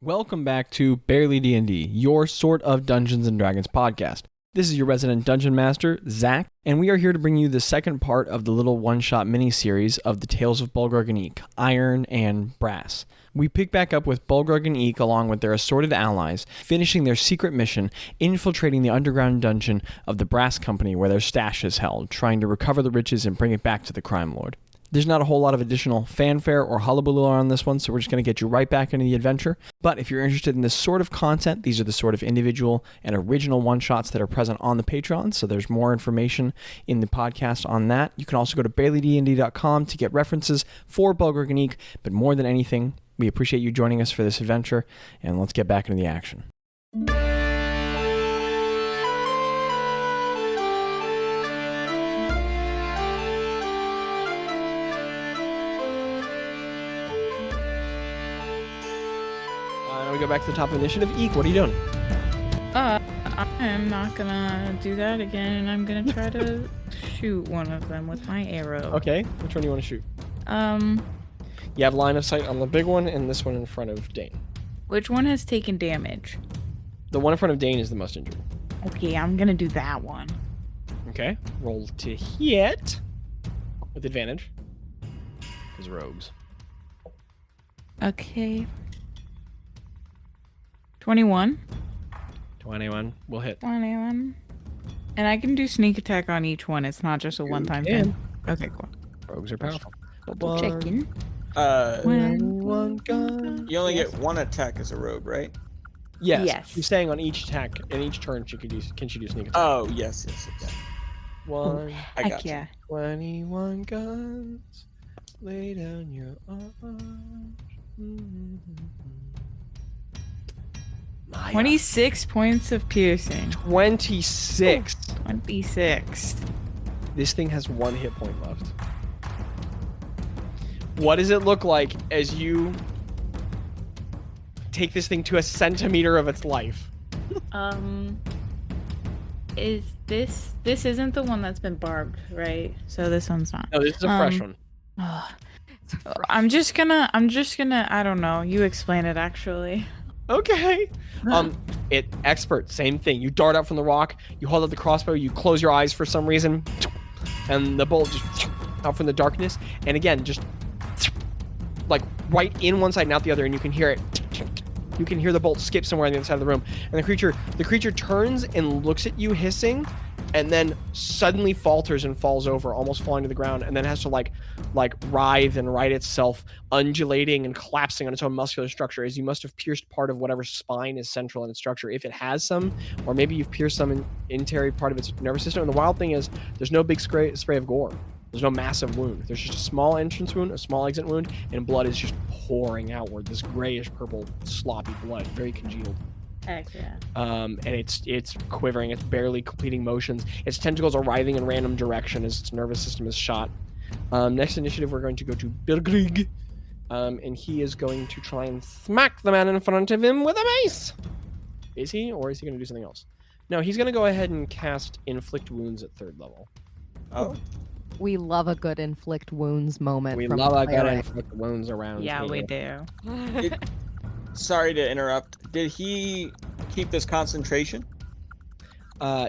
Welcome back to Barely D&D, your sort of Dungeons & Dragons podcast. This is your resident dungeon master, Zach, and we are here to bring you the second part of the little one-shot mini-series of the Tales of Bolgrog Eeek, Iron and Brass. We pick back up with Bolgrog and Eeek along with their assorted allies, finishing their secret mission, infiltrating the underground dungeon of the Brass Company where their stash is held, trying to recover the riches and bring it back to the crime lord. There's not a whole lot of additional fanfare or hullabaloo on this one, so we're just going to get you right back into the adventure. But if you're interested in this sort of content, these are the sort of individual and original one-shots that are present on the Patreon, so there's more information in the podcast on that. You can also go to barelydnd.com to get references for Bolgrog and Eeek, but more than anything, we appreciate you joining us for this adventure, and let's get back into the action. We go back to the top of initiative. Eek, what are you doing? I'm not gonna do that again, and I'm gonna try to shoot one of them with my arrow. Okay, which one do you want to shoot? You have line of sight on the big one and this one in front of Dane. Which one has taken damage? The one in front of Dane is the most injured. Okay, I'm gonna do that one. Okay, roll to hit with advantage. Because rogues. Okay. 21. 21 will hit. 21. And I can do sneak attack on each one. It's not just a one-time thing. Okay, cool. Rogues are powerful. Checking. One gun. You only get one attack as a rogue, right? Yes. She's saying on each attack, in each turn, can she do sneak attack? Oh, yes. One. I got you. 21 guns. Lay down your arms. 26 points of piercing. 26. 26. This thing has one hit point left. What does it look like as you take this thing to a centimeter of its life? Is this isn't the one that's been barbed, right? So this one's not. No, this is a fresh one. I'm just gonna, I don't know. You explain it, actually. Okay. Expert, same thing. You dart out from the rock, you hold out the crossbow, you close your eyes for some reason, and the bolt just out from the darkness, and again, just like right in one side and out the other, and you can hear it. You can hear the bolt skip somewhere on the other side of the room, and the creature turns and looks at you hissing, and then suddenly falters and falls over, almost falling to the ground, and then has to like writhe and right itself, undulating and collapsing on its own muscular structure, as you must have pierced part of whatever spine is central in its structure, if it has some, or maybe you've pierced some interior part of its nervous system. And the wild thing is, there's no big spray of gore. There's no massive wound. There's just a small entrance wound, a small exit wound, and blood is just pouring outward. This grayish purple sloppy blood, very congealed. Heck yeah. And it's quivering. It's barely completing motions. Its tentacles are writhing in random direction as its nervous system is shot. Next initiative, we're going to go to Bolgrog, and he is going to try and smack the man in front of him with a mace. Is he, or is he going to do something else? No, he's going to go ahead and cast Inflict Wounds at 3rd level. Oh. We love a good inflict wounds moment. We love a good inflict wounds around. Yeah, we do. Sorry to interrupt. Did he keep this concentration?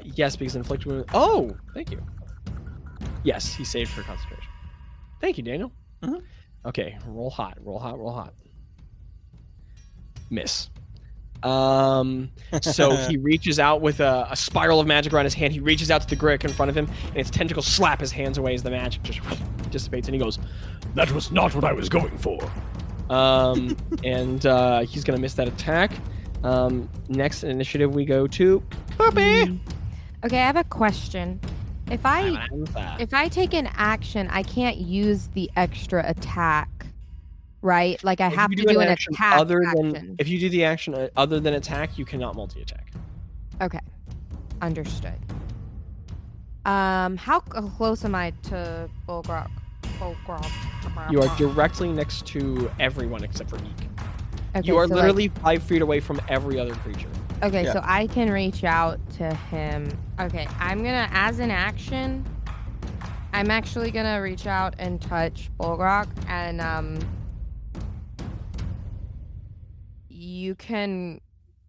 Yes, because inflict wounds. Oh, thank you. Yes, he saved for concentration. Thank you, Daniel. Mm-hmm. Okay, roll hot. Miss. So he reaches out with a spiral of magic around his hand. He reaches out to the Grick in front of him, and its tentacles slap his hands away as the magic just dissipates, and he goes, "That was not what I was going for." And he's gonna miss that attack. Next initiative, we go to Puppy. Okay, I have a question. If I take an action, I can't use the extra attack, right? Like I have to do an attack action. If you do the action other than attack, you cannot multi-attack. Okay, understood. How close am I to Bolgrog? You are directly next to everyone except for Eek. Okay, you are so literally 5 feet away from every other creature. Okay, Yeah. so I can reach out to him. Okay, I'm gonna, as an action, I'm actually gonna reach out and touch Bolgrog and you can.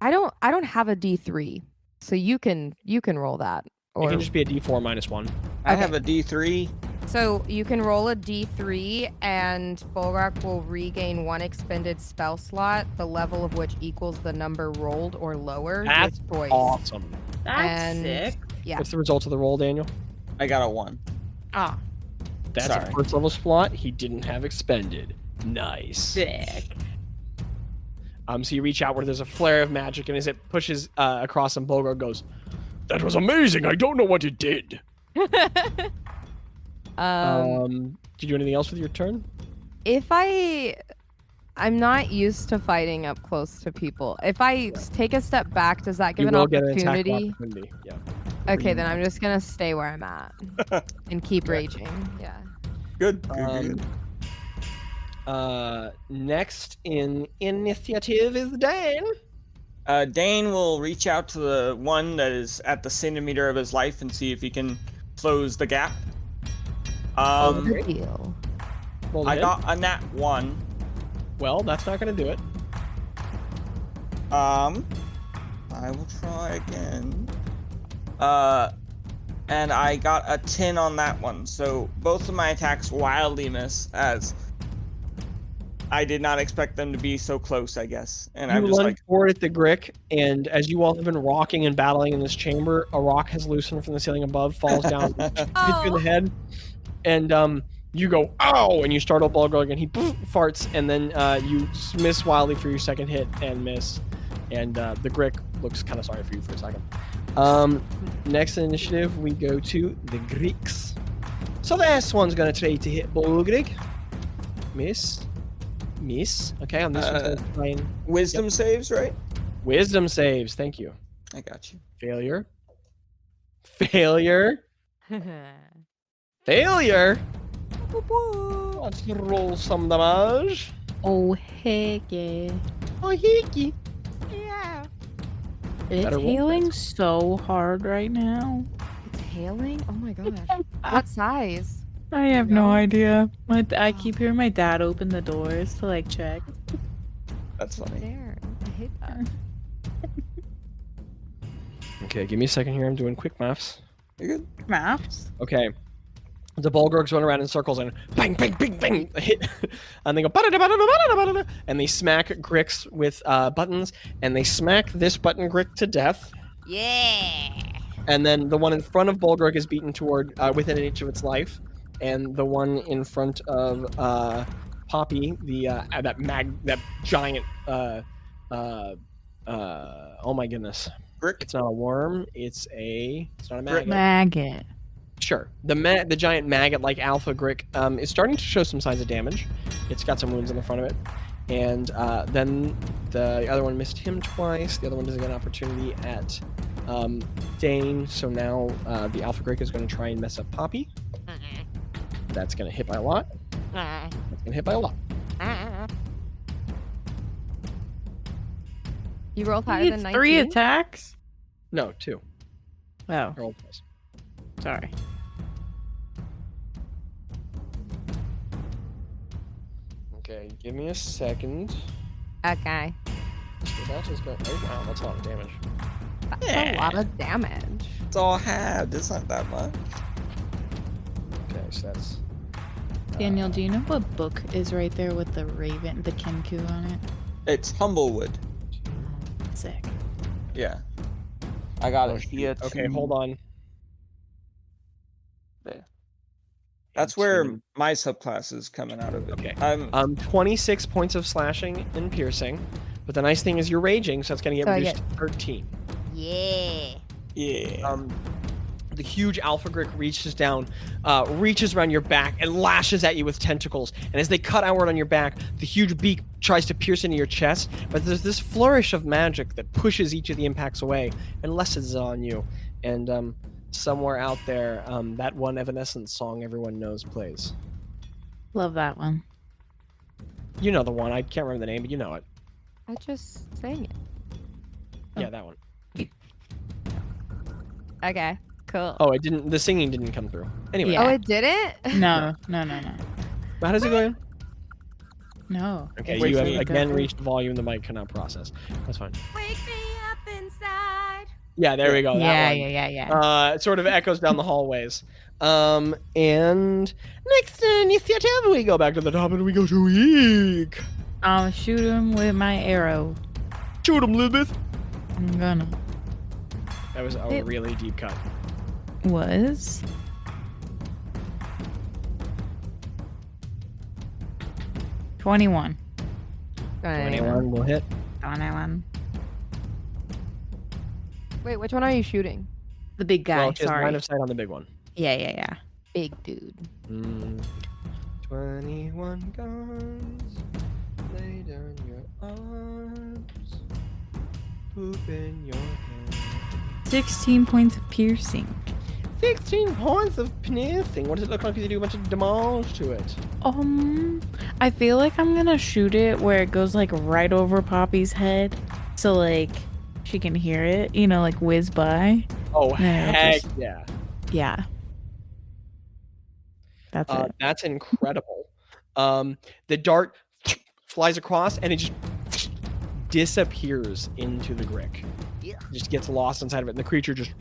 I don't have a D3, so you can roll that. Or It can just be a D4 minus 1. I have a D3. so you can roll a D3, and Bolgrog will regain 1 expended spell slot, the level of which equals the number rolled or lower. That's with choice. awesome. That's sick. Yeah. What's the result of the roll, Daniel? I got a 1. Ah, That's Sorry. a first level slot he didn't have expended. Nice. sick. So you reach out where there's a flare of magic, and as it pushes across him, Bolgrog goes, "That was amazing. I don't know what it did." Did you do anything else with your turn? If I'm not used to fighting up close to people. If I take a step back, does that give an will get an attack opportunity? opportunity. Yeah. Okay, then I'm just gonna stay where I'm at and keep raging. Yeah. Good. Next in initiative is Dan. Dane will reach out to the one that is at the centimeter of his life and see if he can close the gap. Deal. Roll I it. got a nat 1. Well, that's not going to do it. I will try again. And I got a 10 on that one. So both of my attacks wildly miss, as I did not expect them to be so close, I guess. And I'm You just lunge like, forward at the Grick, and as you all have been rocking and battling in this chamber, a rock has loosened from the ceiling above, falls down, hits you in the head, and you go, "Ow!" and you startle Bolgrog, and he farts, and then you miss wildly for your second hit and miss, and the Grick looks kind of sorry for you for a second. Next initiative, we go to the Greeks. So this one's going to try to hit Bolgrog. Miss. Okay, on this one's going to try and... wisdom saves, right? Wisdom saves. Thank you. I got you. Failure. Let's roll some damage. Oh heck yeah! Oh, hickey. Yeah. It's Better roll hailing so hard right now. It's hailing? Oh my gosh. What size? I have no idea. I keep hearing my dad open the doors to like check. That's funny. There. I hate that. Okay, give me a second here. I'm doing quick maths. You're good. Maps. Okay. The Bolgrogs run around in circles and bang, bang, bang, bang, hit, and they go ba-da-da-ba-da-da-ba-da-da-ba-da-da, and they smack Gricks with buttons, and they smack this button Grick to death. Yeah. And then the one in front of Bolgrog is beaten toward within an inch of its life, and the one in front of Poppy, that giant oh my goodness, Brick. it's not a worm, it's not a maggot. Maggot. Sure. The giant maggot-like alpha Grick is starting to show some signs of damage. It's got some wounds in the front of it. And then the other one missed him twice. The other one doesn't get an opportunity at Dane. So now the alpha Grick is going to try and mess up Poppy. That's going to hit by a lot. That's going to hit by a lot. You rolled higher than It's 19? 3 attacks. No, 2. Oh, Roll twice. sorry. Okay, give me a second. Okay. That's just going. Oh wow, that's a lot of damage. That's a lot of damage. It's all halved. It's not that much. Okay, so that's. Daniel, do you know what book is right there with the raven, the Kenku on it? It's Humblewood. Sick. Yeah. I got Oh, it shoot. here. Okay, hold on. There. That's where my subclass is coming out of it. Okay. I'm 26 points of slashing and piercing, but the nice thing is you're raging, so it's gonna get So I reduced to 13. Yeah. yeah. The huge alpha Grick reaches down, reaches around your back, and lashes at you with tentacles. And as they cut outward on your back, the huge beak tries to pierce into your chest, but there's this flourish of magic that pushes each of the impacts away and lessens on you. And somewhere out there, that one Evanescence song everyone knows plays. Love that one. You know the one. I can't remember the name, but you know it. I just sang it. Yeah, that one. Okay. Cool. Oh, it didn't. The singing didn't come through. Anyway, Yeah. Oh, it didn't? No. how does it go in? No. Okay, Wake you have me again up. reached the volume the mic cannot process. That's fine. Wake me up inside. Yeah, there we go. That one. Yeah. It sort of echoes down the hallways. And next initiative, we go back to the top and we go to Eeek. I'll shoot him with my arrow. Shoot him, Elizabeth. I'm gonna. That was a really deep cut. Was. $21. 21 will hit. 21. Wait, which one are you shooting? The big guy. Well, she has Sorry. line of sight on the big one. Yeah. Big dude. 21 guns. Lay down your arms. Poop in your hand. 16 points of piercing. 16 points of piercing. What does it look like if you do a bunch of damage to it? I feel like I'm gonna shoot it where it goes like right over Poppy's head, so like she can hear it, you know, like whiz by. Oh, Yeah, heck just- yeah. Yeah. That's it. That's incredible. The dart flies across and it just disappears into the Grick. Yeah. Just gets lost inside of it, and the creature just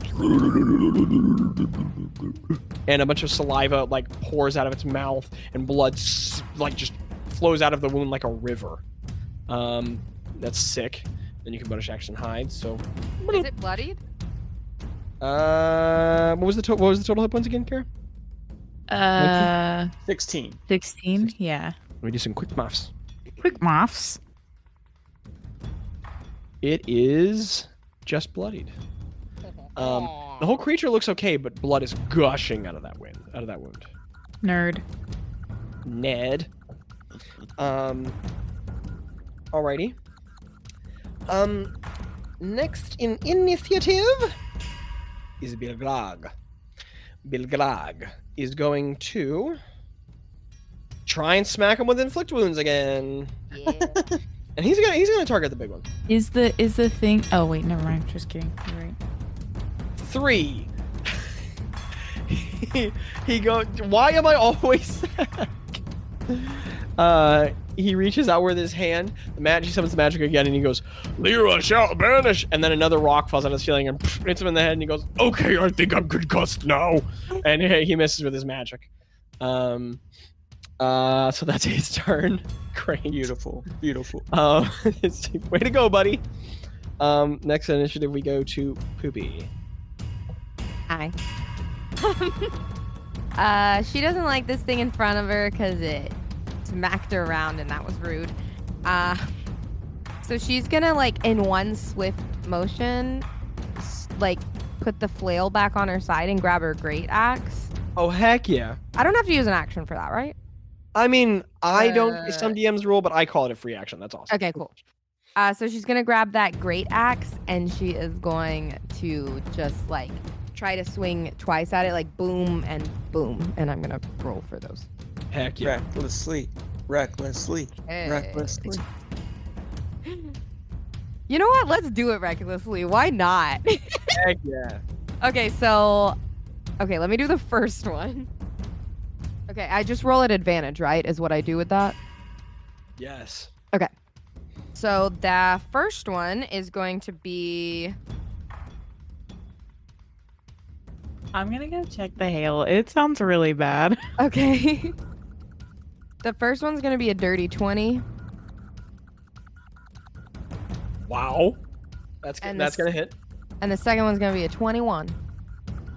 and a bunch of saliva like pours out of its mouth, and blood like just flows out of the wound like a river. That's sick. Then you can bonus action hide. So, Is it bloodied? what was the total hit points again, Kara? 16. 16. Yeah. Let me do some quick maths. Quick moths. It is just bloodied. The whole creature looks okay, but blood is gushing out of that wound. Nerd. Ned. Alrighty. Next in initiative is Bolgrog. Bolgrog is going to try and smack him with inflict wounds again. Yeah. And he's gonna target the big one. Is the thing? Oh wait, never mind. Just kidding. You're right. 3. he goes. Why am I always Zach? He reaches out with his hand. He summons the magic again, and he goes, "Lyra shall banish!" And then another rock falls on his ceiling and hits him in the head, and he goes, "Okay, I think I'm concussed now." And he misses with his magic. So that's his turn. Great. Beautiful. Way to go, buddy. Next initiative, we go to Poopy. Hi. She doesn't like this thing in front of her because it smacked her around and that was rude. So she's gonna like in one swift motion, like put the flail back on her side and grab her great axe. Oh, heck yeah. I don't have to use an action for that, right? I mean, I don't. Some DMs rule, but I call it a free action. That's awesome. Okay, cool. So she's gonna grab that great axe and she is going to just like try to swing twice at it, like boom and boom, and I'm gonna roll for those. Heck yeah. Recklessly. Hey. You know what? Let's do it recklessly. Why not? Heck yeah. Okay, let me do the first one. Okay, I just roll at advantage, right? Is what I do with that? Yes. Okay. So the first one is going to be... I'm gonna go check the hail. It sounds really bad. Okay. The first one's going to be a dirty 20. Wow. That's good. And That's this- gonna hit. And the second one's going to be a 21.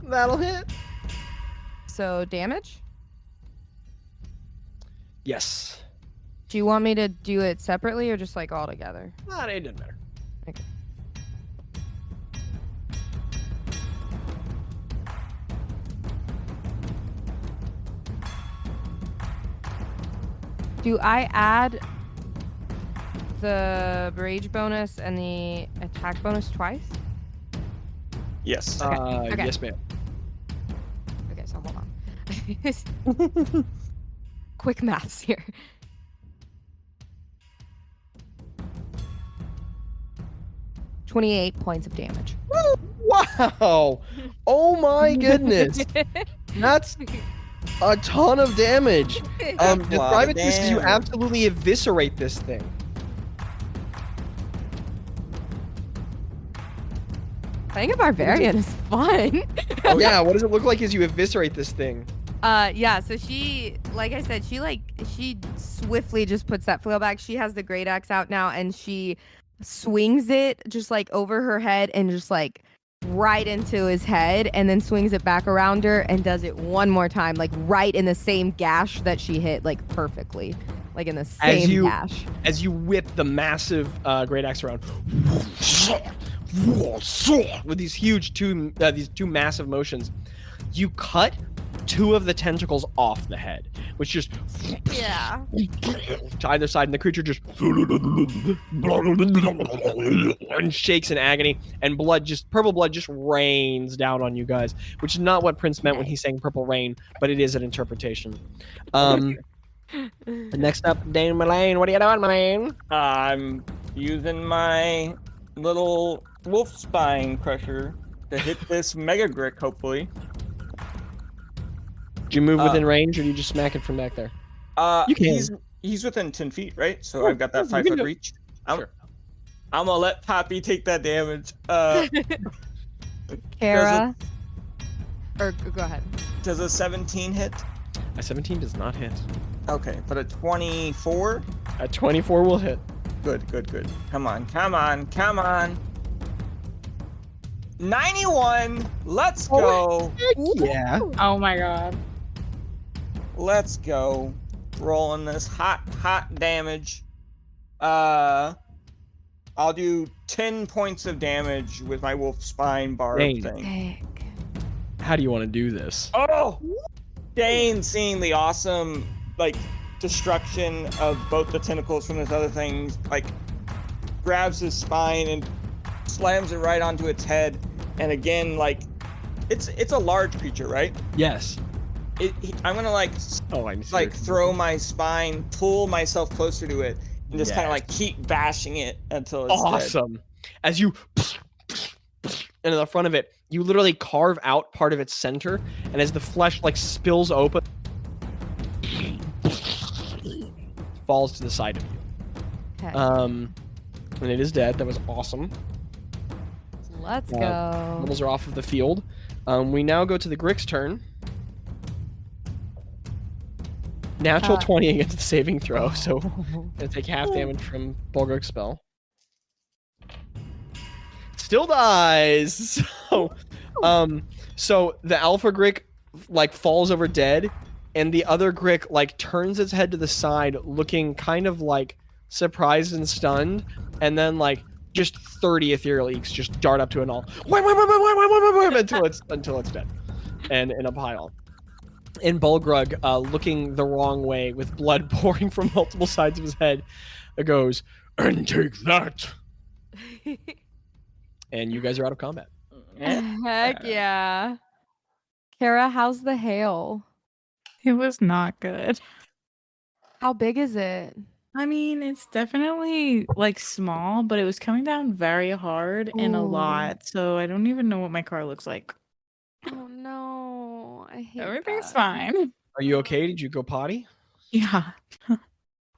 That'll hit. So damage? Yes. Do you want me to do it separately or just like all together? It doesn't matter. Okay. Do I add the rage bonus and the attack bonus twice? Yes. Okay. Yes, ma'am. Okay, so hold on. Quick maths here. $28 points of damage. Wow. Oh my goodness. That's a ton of damage. Describe it to us as you damage. absolutely eviscerate this thing. Playing a barbarian is fun. Oh yeah, what does it look like as you eviscerate this thing? Yeah, so she, like I said, she swiftly just puts that flail back. She has the great axe out now, and she swings it just like over her head and just like right into his head, and then swings it back around her and does it one more time, like right in the same gash that she hit, like perfectly, like in the same gash. As you whip the massive great axe around, with these huge these two massive motions, you cut two of the tentacles off the head, which just to either side, and the creature just and shakes in agony, and purple blood just rains down on you guys, which is not what Prince meant when he's saying purple rain, but it is an interpretation. Next up, Dane Mullane, what are you doing, Mullane? I'm using my little wolf spine crusher to hit this Mega Grick, hopefully. Do you move within range, or do you just smack it from back there? You can. He's within 10 feet, right? So I've got that 5-foot reach. Sure. I'm gonna let Poppy take that damage. Kara, or go ahead. Does a 17 hit? A 17 does not hit. Okay, but a 24? A 24 will hit. Good, good, good. Come on, come on, come on. 91. Let's go. Yeah. Oh my god. Let's go. Rolling this hot damage. I'll do 10 points of damage with my wolf spine barb thing. How do you want to do this? Oh! Dane, seeing the awesome, like, destruction of both the tentacles from this other thing, like, grabs his spine and slams it right onto its head. And again, like, it's a large creature, right? Yes. I'm gonna throw my spine, pull myself closer to it, and just kind of like keep bashing it until it's awesome. As you into the front of it, you literally carve out part of its center, and as the flesh like spills open, falls to the side of you. Okay. And it is dead. That was awesome. Let's go. Models are off of the field. We now go to the Grick's turn. Natural 20 against the saving throw, so gonna take half damage from Bolgrog's spell. Still dies. So the Alpha Grick like falls over dead, and the other Grick like turns its head to the side, looking kind of like surprised and stunned, and then like just 30 ethereal eeks just dart up to an all until it's dead and in a pile. And Bolgrog, looking the wrong way with blood pouring from multiple sides of his head, goes, "And take that." And you guys are out of combat. Heck yeah. Kara, how's the hail? It was not good. How big is it? I mean, it's definitely like small, but it was coming down very hard and a lot. So I don't even know what my car looks like. Oh no, I hate Everything's that. fine. Are you okay? Did you go potty? Yeah.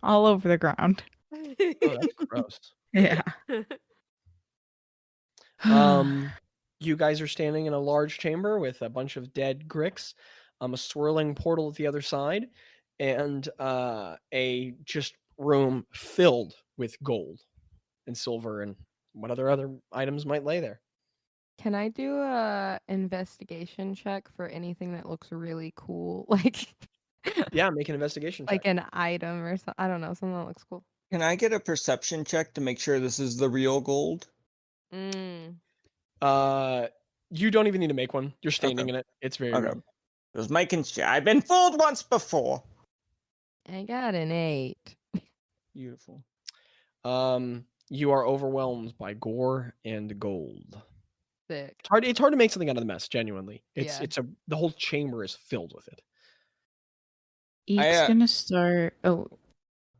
All over the ground. Oh, that's gross. Yeah. You guys are standing in a large chamber with a bunch of dead Gricks, a swirling portal at the other side, and a just room filled with gold and silver and what other items might lay there. Can I do a investigation check for anything that looks really cool? Like Yeah, make an investigation check. like an item or something. I don't know, something that looks cool. Can I get a perception check to make sure this is the real gold? You don't even need to make one. You're standing in it. It's very real. Just making sure. I've been fooled once before. I got an 8. Beautiful. You are overwhelmed by gore and gold. Sick. It's hard to make something out of the mess, genuinely. Yeah. The whole chamber is filled with it. Eek's gonna start. Oh,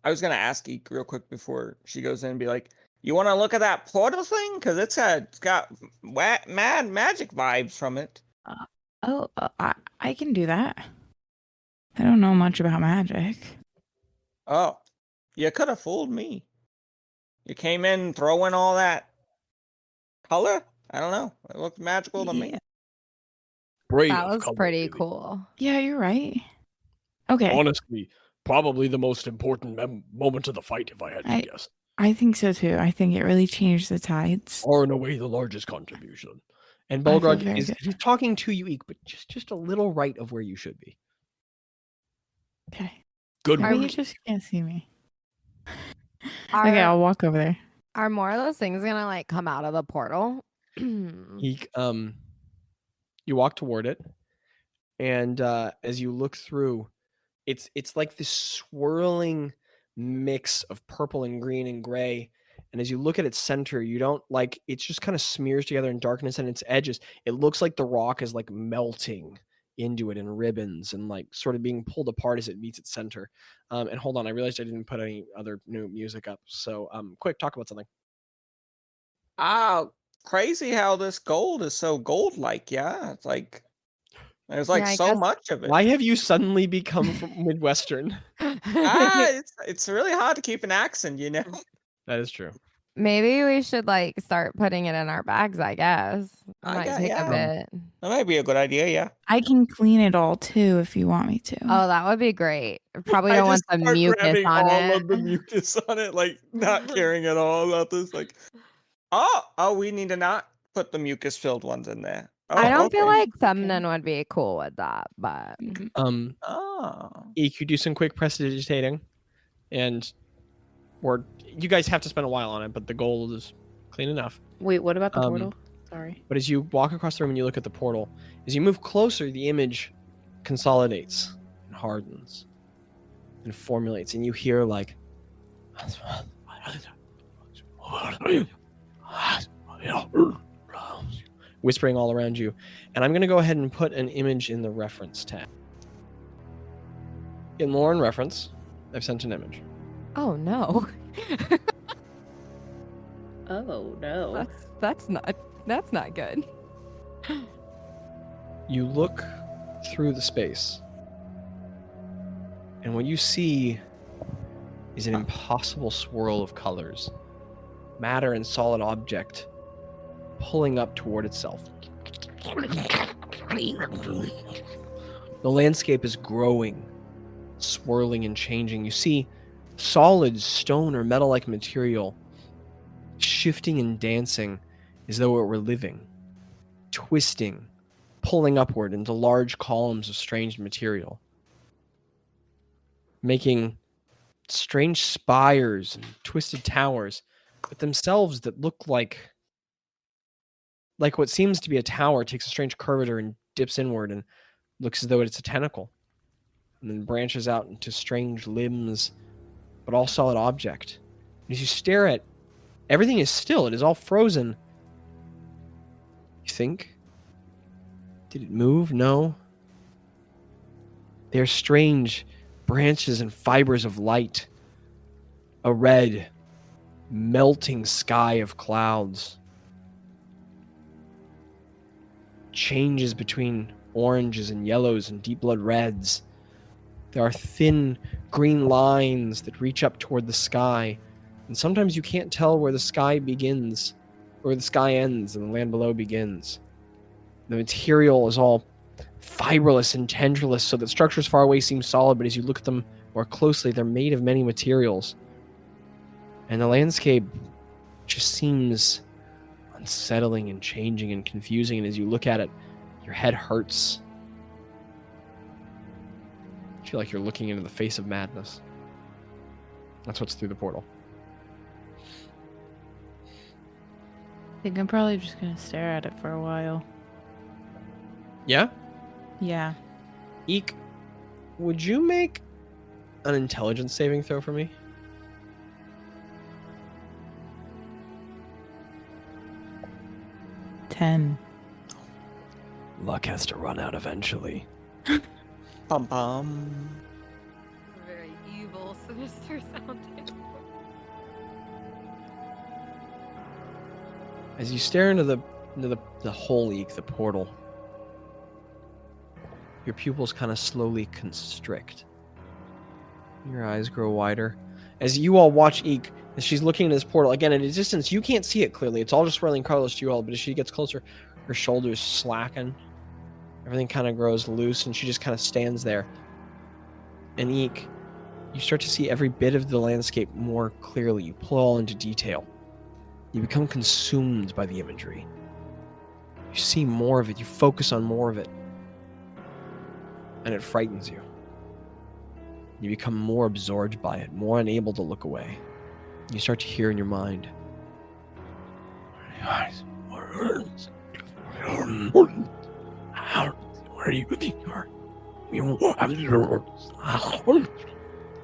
I was gonna ask Eek real quick before she goes in and be like, "You want to look at that portal thing? Because it's got mad magic vibes from it." I can do that. I don't know much about magic. Oh, you could have fooled me. You came in throwing all that color? I don't know. It looked magical to me. Yeah. Brave That was color, pretty really. cool. Yeah, you're right. Okay. Honestly, probably the most important moment of the fight, if I had to guess. I think so too. I think it really changed the tides. Far and away the largest contribution. And I feel Bolgrog very is good. he's talking to you, Eek, but just a little right of where you should be. Okay. Good Maybe work. you just can't see me. Are, Okay, I'll walk over there. are more of those things gonna like come out of the portal? Eek, you walk toward it, and as you look through, it's like this swirling mix of purple and green and gray. And as you look at its center, you don't like it just kind of smears together in darkness, and its edges, it looks like the rock is like melting into it in ribbons and like sort of being pulled apart as it meets its center. And hold on, I realized I didn't put any other new music up. So quick, talk about something. Crazy how this gold is so gold-like, yeah. It's like there's like Yeah, I so guess- much of it. Why have you suddenly become from Midwestern? It's really hard to keep an accent, you know. That is true. Maybe we should like start putting it in our bags, I guess. It might take yeah. a bit. That might be a good idea, yeah. I can clean it all too if you want me to. Oh, that would be great. Probably I don't want just the start mucus grabbing on all it. of the mucus on it, like not caring at all about this. Like, oh, we need to not put the mucus-filled ones in there. Oh, I don't feel okay. like feminine would be cool with that, but Oh, Eek, you do some quick prestidigitating, and or you guys have to spend a while on it, but the gold is clean enough. Wait, what about the Um, portal? Sorry. But as you walk across the room and you look at the portal, as you move closer, the image consolidates and hardens and formulates, and you hear like whispering all around you. And I'm going to go ahead and put an image in the reference tab. In lore and reference, I've sent an image. oh no. Oh no. That's not good. You look through the space, and what you see is an impossible swirl of colors, matter and solid object pulling up toward itself. The landscape is growing, swirling and changing. You see solid stone or metal-like material shifting and dancing as though it were living, twisting, pulling upward into large columns of strange material, making strange spires and twisted towers, but themselves that look like what seems to be a tower takes a strange curvature and dips inward and looks as though it's a tentacle, and then branches out into strange limbs, but all solid object. And as you stare at everything is still, it is all frozen. You think? Did it move? No. They are strange branches and fibers of light. A red, melting sky of clouds. Changes between oranges and yellows and deep blood reds. There are thin green lines that reach up toward the sky, and sometimes you can't tell where the sky begins, or the sky ends and the land below begins. The material is all fibrous and tendrillous, so that structures far away seem solid, but as you look at them more closely, they're made of many materials. And the landscape just seems unsettling and changing and confusing, and as you look at it, your head hurts. You feel like you're looking into the face of madness. That's what's through the portal. I think I'm probably just gonna stare at it for a while. Yeah? Yeah. Eek, would you make an intelligence saving throw for me? Ten. Luck has to run out eventually. pum pum. Very evil, sinister sounding. As you stare into the hole, Eek, the portal, your pupils kind of slowly constrict. Your eyes grow wider. As you all watch Eek, as she's looking into this portal, again, at a distance, you can't see it clearly. It's all just swirling colors to you all, but as she gets closer, her shoulders slacken. Everything kind of grows loose, and she just kind of stands there. And Eek, you start to see every bit of the landscape more clearly. You pull it all into detail. You become consumed by the imagery. You see more of it. You focus on more of it. And it frightens you. You become more absorbed by it, more unable to look away. You start to hear in your mind. Where do you think you are?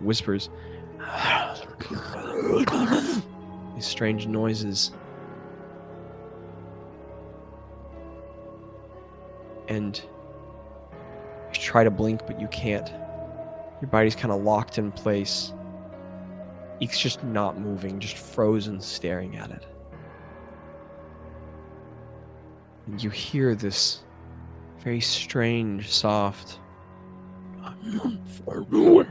Whispers. These strange noises. And you try to blink, but you can't. Your body's kind of locked in place. Eek's just not moving, just frozen, staring at it. And you hear this very strange, soft. I'm far away.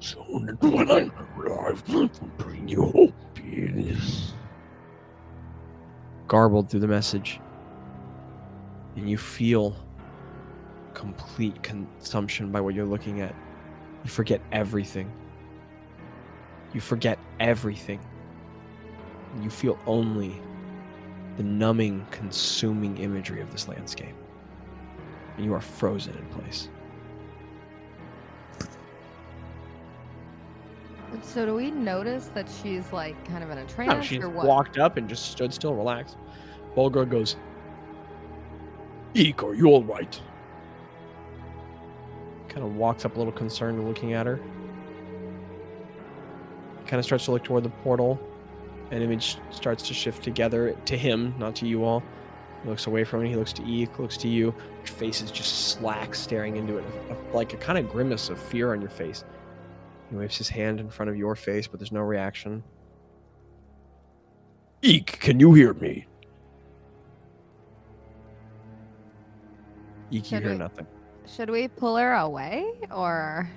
So when I arrive, I'll bring you peace. Garbled through the message. And you feel complete consumption by what you're looking at. You forget everything. You forget everything. And you feel only the numbing, consuming imagery of this landscape. And you are frozen in place. So do we notice that she's like kind of in a trance No, she or what? walked up and just stood still, relaxed. Bolgrog goes, Eek, are you all right? Kind of walks up a little concerned, looking at her. Kind of starts to look toward the portal. An image starts to shift together to him, not to you all. He looks away from it. He looks to Eek, looks to you. Your face is just slack, staring into it, like a kind of grimace of fear on your face. He waves his hand in front of your face, but there's no reaction. Eek, can you hear me? Eek, you Should hear we- nothing. Should we pull her away or?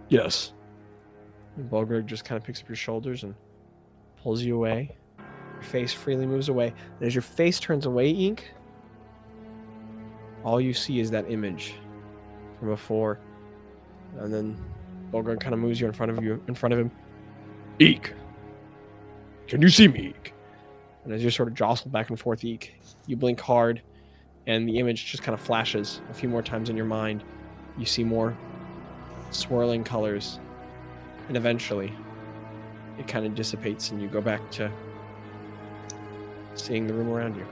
Yes. And Bolgrog just kind of picks up your shoulders and pulls you away. Your face freely moves away. And as your face turns away, Eek, all you see is that image from before. And then Bolgrog kind of moves you in front of him. Eek, can you see me, Eek? And as you sort of jostle back and forth, Eek, you blink hard, and the image just kind of flashes a few more times in your mind. You see more swirling colors, and eventually it kind of dissipates, and you go back to seeing the room around you.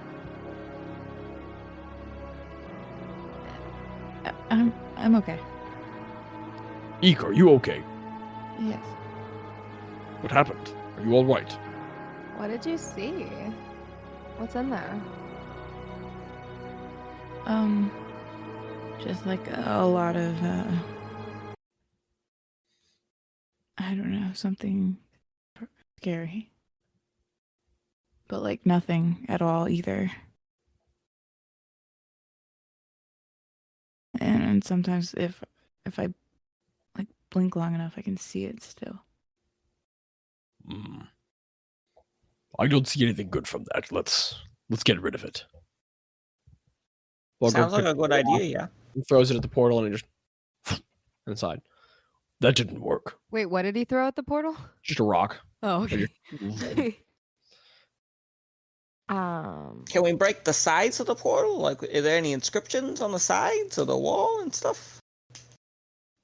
I'm okay. Eek, are you okay? Yes. What happened? Are you all right? What did you see? What's in there? Just like a lot of I don't know, something scary. But like nothing at all either. And sometimes if I like blink long enough, I can see it still. I don't see anything good from that. Let's get rid of it. Bolgrog Sounds like picks a good it up idea, yeah. and throws it at the portal, and it just inside. That didn't work. Wait, what did he throw at the portal? Just a rock. Oh, okay. Can we break the sides of the portal? Like, are there any inscriptions on the sides of the wall and stuff?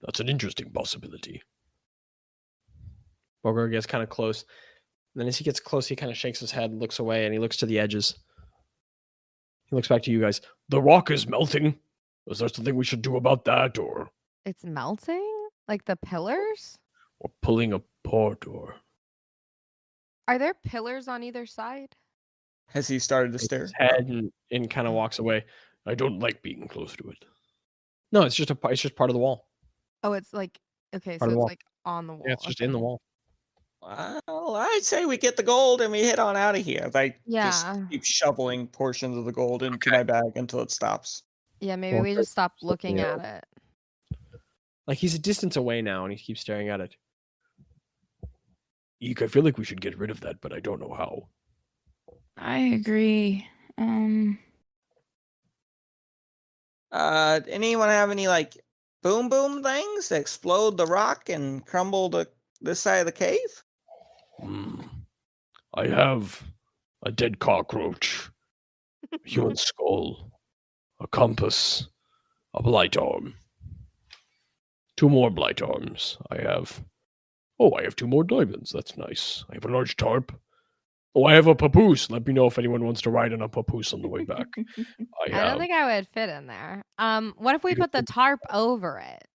That's an interesting possibility. Bolgrog gets kind of close. And then as he gets close, he kind of shakes his head, looks away, and he looks to the edges. He looks back to you guys. The rock is melting. Is there something we should do about that, or it's melting? Like the pillars? pulling apart, or? Are there pillars on either side? Has he started to Shakes stare? his head and kind of walks away. I don't like being close to it. No, it's just part of the wall. Oh, it's like okay, Part of so the it's wall. like on the wall. Yeah, it's just okay. in the wall. Well, I'd say we get the gold and we head on out of here. I just Yeah. keep shoveling portions of the gold into my bag until it stops. Yeah, maybe Well, we just stop looking yeah. at it. Like he's a distance away now, and he keeps staring at it. Eek, I feel like we should get rid of that, but I don't know how. I agree. Anyone have any like boom boom things that explode the rock and crumble this side of the cave? I have a dead cockroach, a human skull, a compass, a blight arm. 2 more blight arms. I have 2 more diamonds. That's nice. I have a large tarp. Oh, I have a papoose. Let me know if anyone wants to ride on a papoose on the way back. I don't think I would fit in there. What if we put the tarp over it?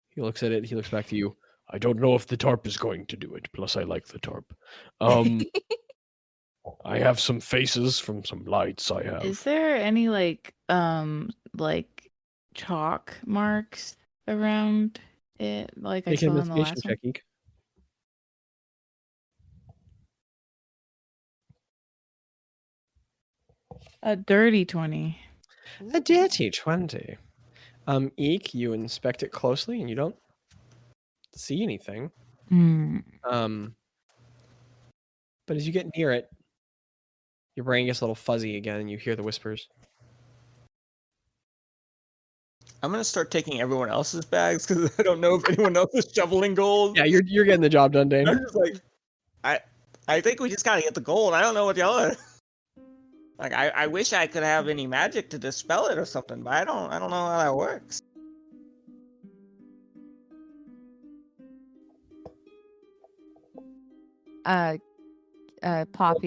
He looks at it. He looks back to you. I don't know if the tarp is going to do it. Plus, I like the tarp. I have some faces from some lights. I have. Is there any like chalk marks around it, like Make I an saw in the investigation last check, one? Eek. A dirty 20. A dirty 20. Eek, you inspect it closely and you don't see anything. But as you get near it, your brain gets a little fuzzy again and you hear the whispers. I'm gonna start taking everyone else's bags because I don't know if anyone else is shoveling gold. Yeah, you're getting the job done, Dane. I'm just like, I think we just gotta get the gold. I don't know what y'all are. Like, I wish I could have any magic to dispel it or something, but I don't know how that works. Poppy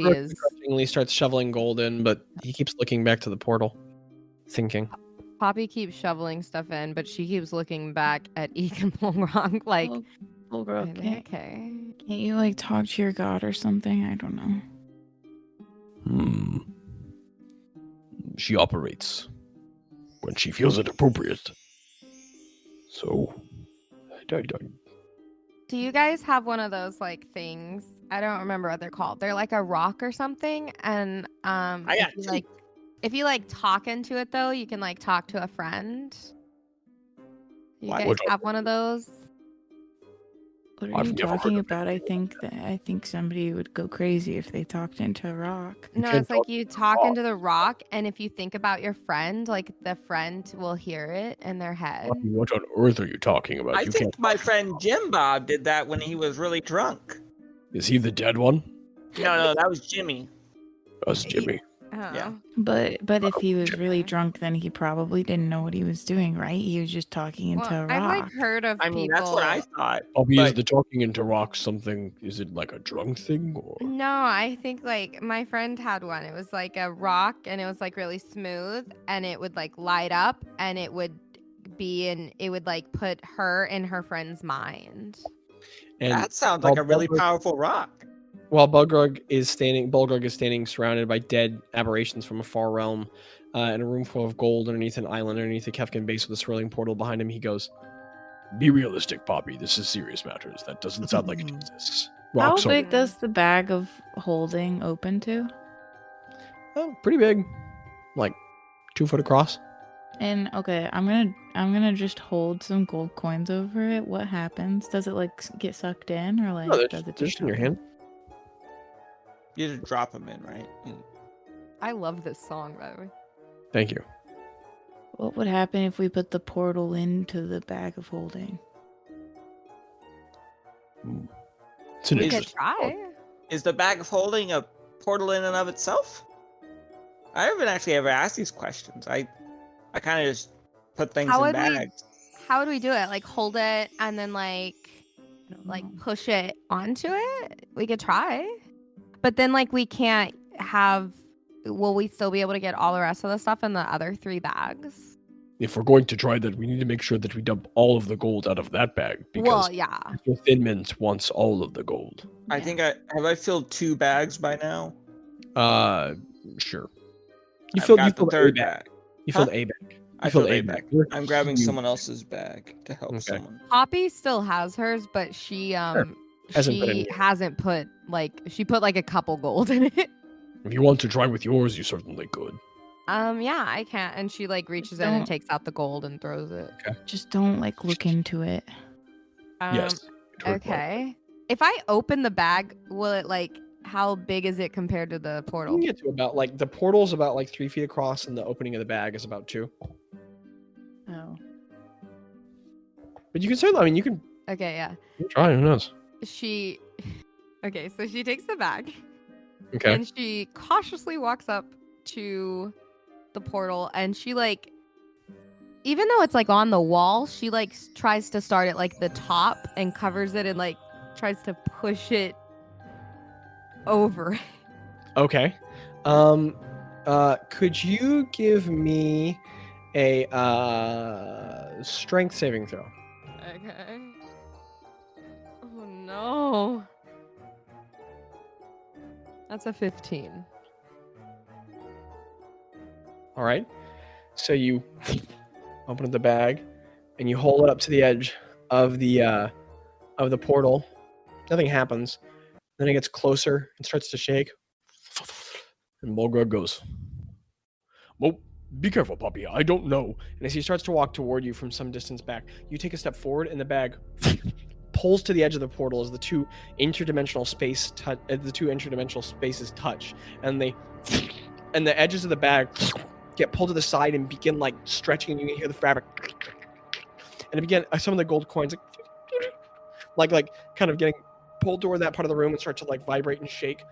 Brooke is begrudgingly starts shoveling gold in, but he keeps looking back to the portal, thinking. Poppy keeps shoveling stuff in, but she keeps looking back at Eek and Bolgrog like, Bolgrog, are they can't okay? you like talk to your god or something? I don't know. She operates when she feels it appropriate. So, I don't. Do you guys have one of those like things? I don't remember what they're called. They're like a rock or something, and if you talk into it though, you can like talk to a friend. You guys have one of those? What are you talking about? I think somebody would go crazy if they talked into a rock. No, it's like you talk into the rock, and if you think about your friend, like the friend will hear it in their head. What on earth are you talking about? I think my friend Jim Bob did that when he was really drunk. Is he the dead one? No, that was Jimmy. That's Jimmy. Yeah. But if he was really drunk, then he probably didn't know what he was doing, right? He was just talking into a rock. I've heard of I mean, that's what I thought. Is the talking into rocks something? Is it like a drunk thing or? No, I think like my friend had one. It was like a rock, and it was like really smooth, and it would like light up, and it would like put her in her friend's mind. And that sounds like a really powerful rock. While Bolgrog is standing surrounded by dead aberrations from a far realm, in a room full of gold underneath an island underneath the Kefkin base with a swirling portal behind him. He goes, "Be realistic, Poppy. This is serious matters. That doesn't sound like it exists." How big does the bag of holding open to? Oh, pretty big, like 2 foot across. And okay, I'm gonna just hold some gold coins over it. What happens? Does it like get sucked in, or like does it just in your hand? You just drop them in, right? I love this song, by the way. Thank you. What would happen if we put the portal into the bag of holding? It's an You could interesting. try. Is the bag of holding a portal in and of itself? I haven't actually ever asked these questions. I kind of just put things in bags. How would we do it? Like hold it and then like push it onto it? We could try. But then like we can't have, will we still be able to get all the rest of the stuff in the other 3 bags? If we're going to try that, we need to make sure that we dump all of the gold out of that bag. Because yeah. Thin Mint wants all of the gold. I think I filled 2 bags by now. Sure. You filled the third bag. You filled a bag. I filled filled 8 8 back. back. I'm grabbing You- someone else's bag to help Okay. someone. Poppy still has hers, but she Hasn't put any in. hasn't put she put like a couple gold in it. If you want to try with yours, you certainly could. Yeah, I can't. And she like reaches in and Don't- takes out the gold and throws it. Just don't like look into it. Yes. it would work. Okay. If I open the bag, will it how big is it compared to the You portal? can get to about the portal is about 3 feet across, and the opening of the bag is about 2. Oh. But you can certainly, you can Okay, yeah. Try, who knows? Okay, so she takes the bag okay. and she cautiously walks up to the portal and she even though it's on the wall, she tries to start at the top and covers it and tries to push it over. Okay. Could you give me a strength saving throw? Okay. Oh no. That's a 15. All right. So you open up the bag and you hold it up to the edge of the portal. Nothing happens. Then it gets closer and starts to shake. And Bolgrog goes, Well, be careful, puppy. I don't know. and as he starts to walk toward you from some distance back, you take a step forward and the bag pulls to the edge of the portal as the two interdimensional spaces touch, and the edges of the bag get pulled to the side and begin stretching, and you can hear the fabric, and it begin some of the gold coins like kind of getting pulled toward that part of the room and start to vibrate and shake.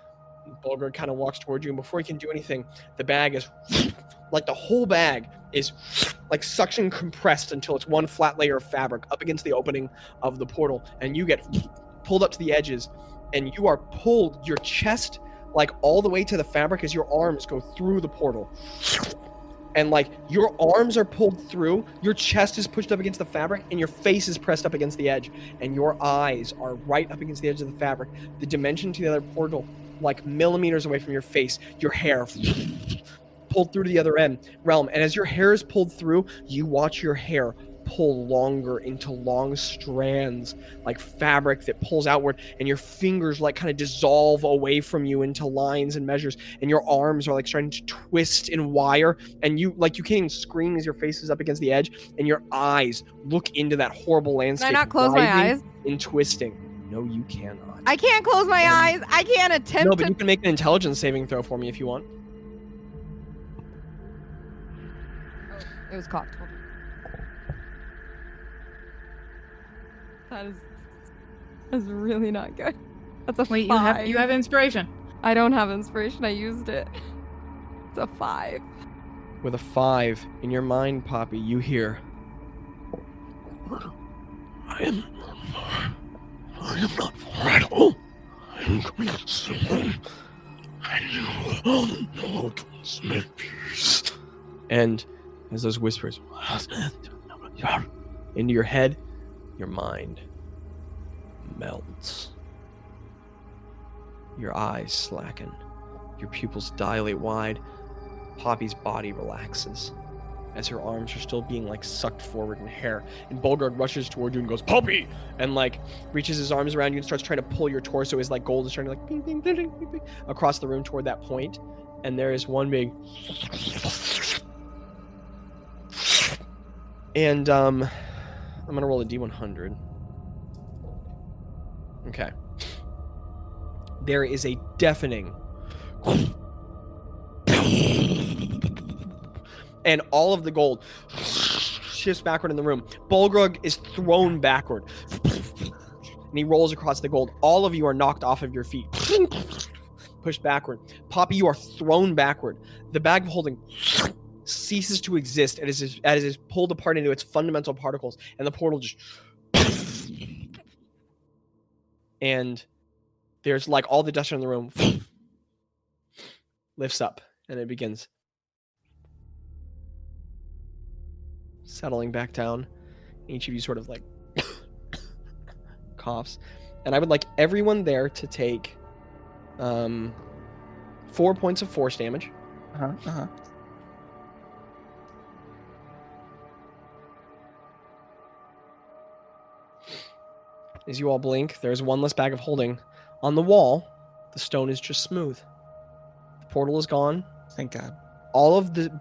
Bolgrog kind of walks towards you, and before he can do anything, the bag is the whole bag is suction compressed until it's one flat layer of fabric up against the opening of the portal, and you get pulled up to the edges, and you are pulled your chest all the way to the fabric as your arms go through the portal, and your arms are pulled through, your chest is pushed up against the fabric, and your face is pressed up against the edge, and your eyes are right up against the edge of the fabric. The dimension to the other portal, millimeters away from your face, your hair pulled through to the other realm, and as your hair is pulled through, you watch your hair pull longer into long strands fabric that pulls outward, and your fingers kind of dissolve away from you into lines and measures, and your arms are starting to twist and wire, and you you can't even scream as your face is up against the edge, and your eyes look into that horrible landscape. Can I not close my writhing eyes? and twisting. No, you cannot. I can't close my eyes. I can't attempt No, but to. you can make an intelligence saving throw for me if you want. It was cocked. That's really not good. That's a Wait, 5. you have inspiration. I don't have inspiration. I used it. It's a 5. With a 5 in your mind, Poppy, you hear. I am not far at all. I am coming soon. And you will know to make peace. And as those whispers into your head, your mind melts. Your eyes slacken. Your pupils dilate wide. Poppy's body relaxes as her arms are still being sucked forward in hair. And Bolgrog rushes toward you and goes, Poppy! And reaches his arms around you and starts trying to pull your torso as gold is starting to bing, bing, bing, bing, bing, across the room toward that point. And there is one big... And I'm gonna roll a D100. Okay. There is a deafening and all of the gold shifts backward in the room. Bolgrog is thrown backward. And he rolls across the gold. All of you are knocked off of your feet. Pushed backward. Poppy, you are thrown backward. The bag of holding ceases to exist as it is pulled apart into its fundamental particles, and the portal just and there's all the dust in the room lifts up, and it begins settling back down. Each of you sort of coughs, and I would like everyone there to take 4 points of force damage. As you all blink, there's one less bag of holding. On the wall, the stone is just smooth. The portal is gone. Thank God.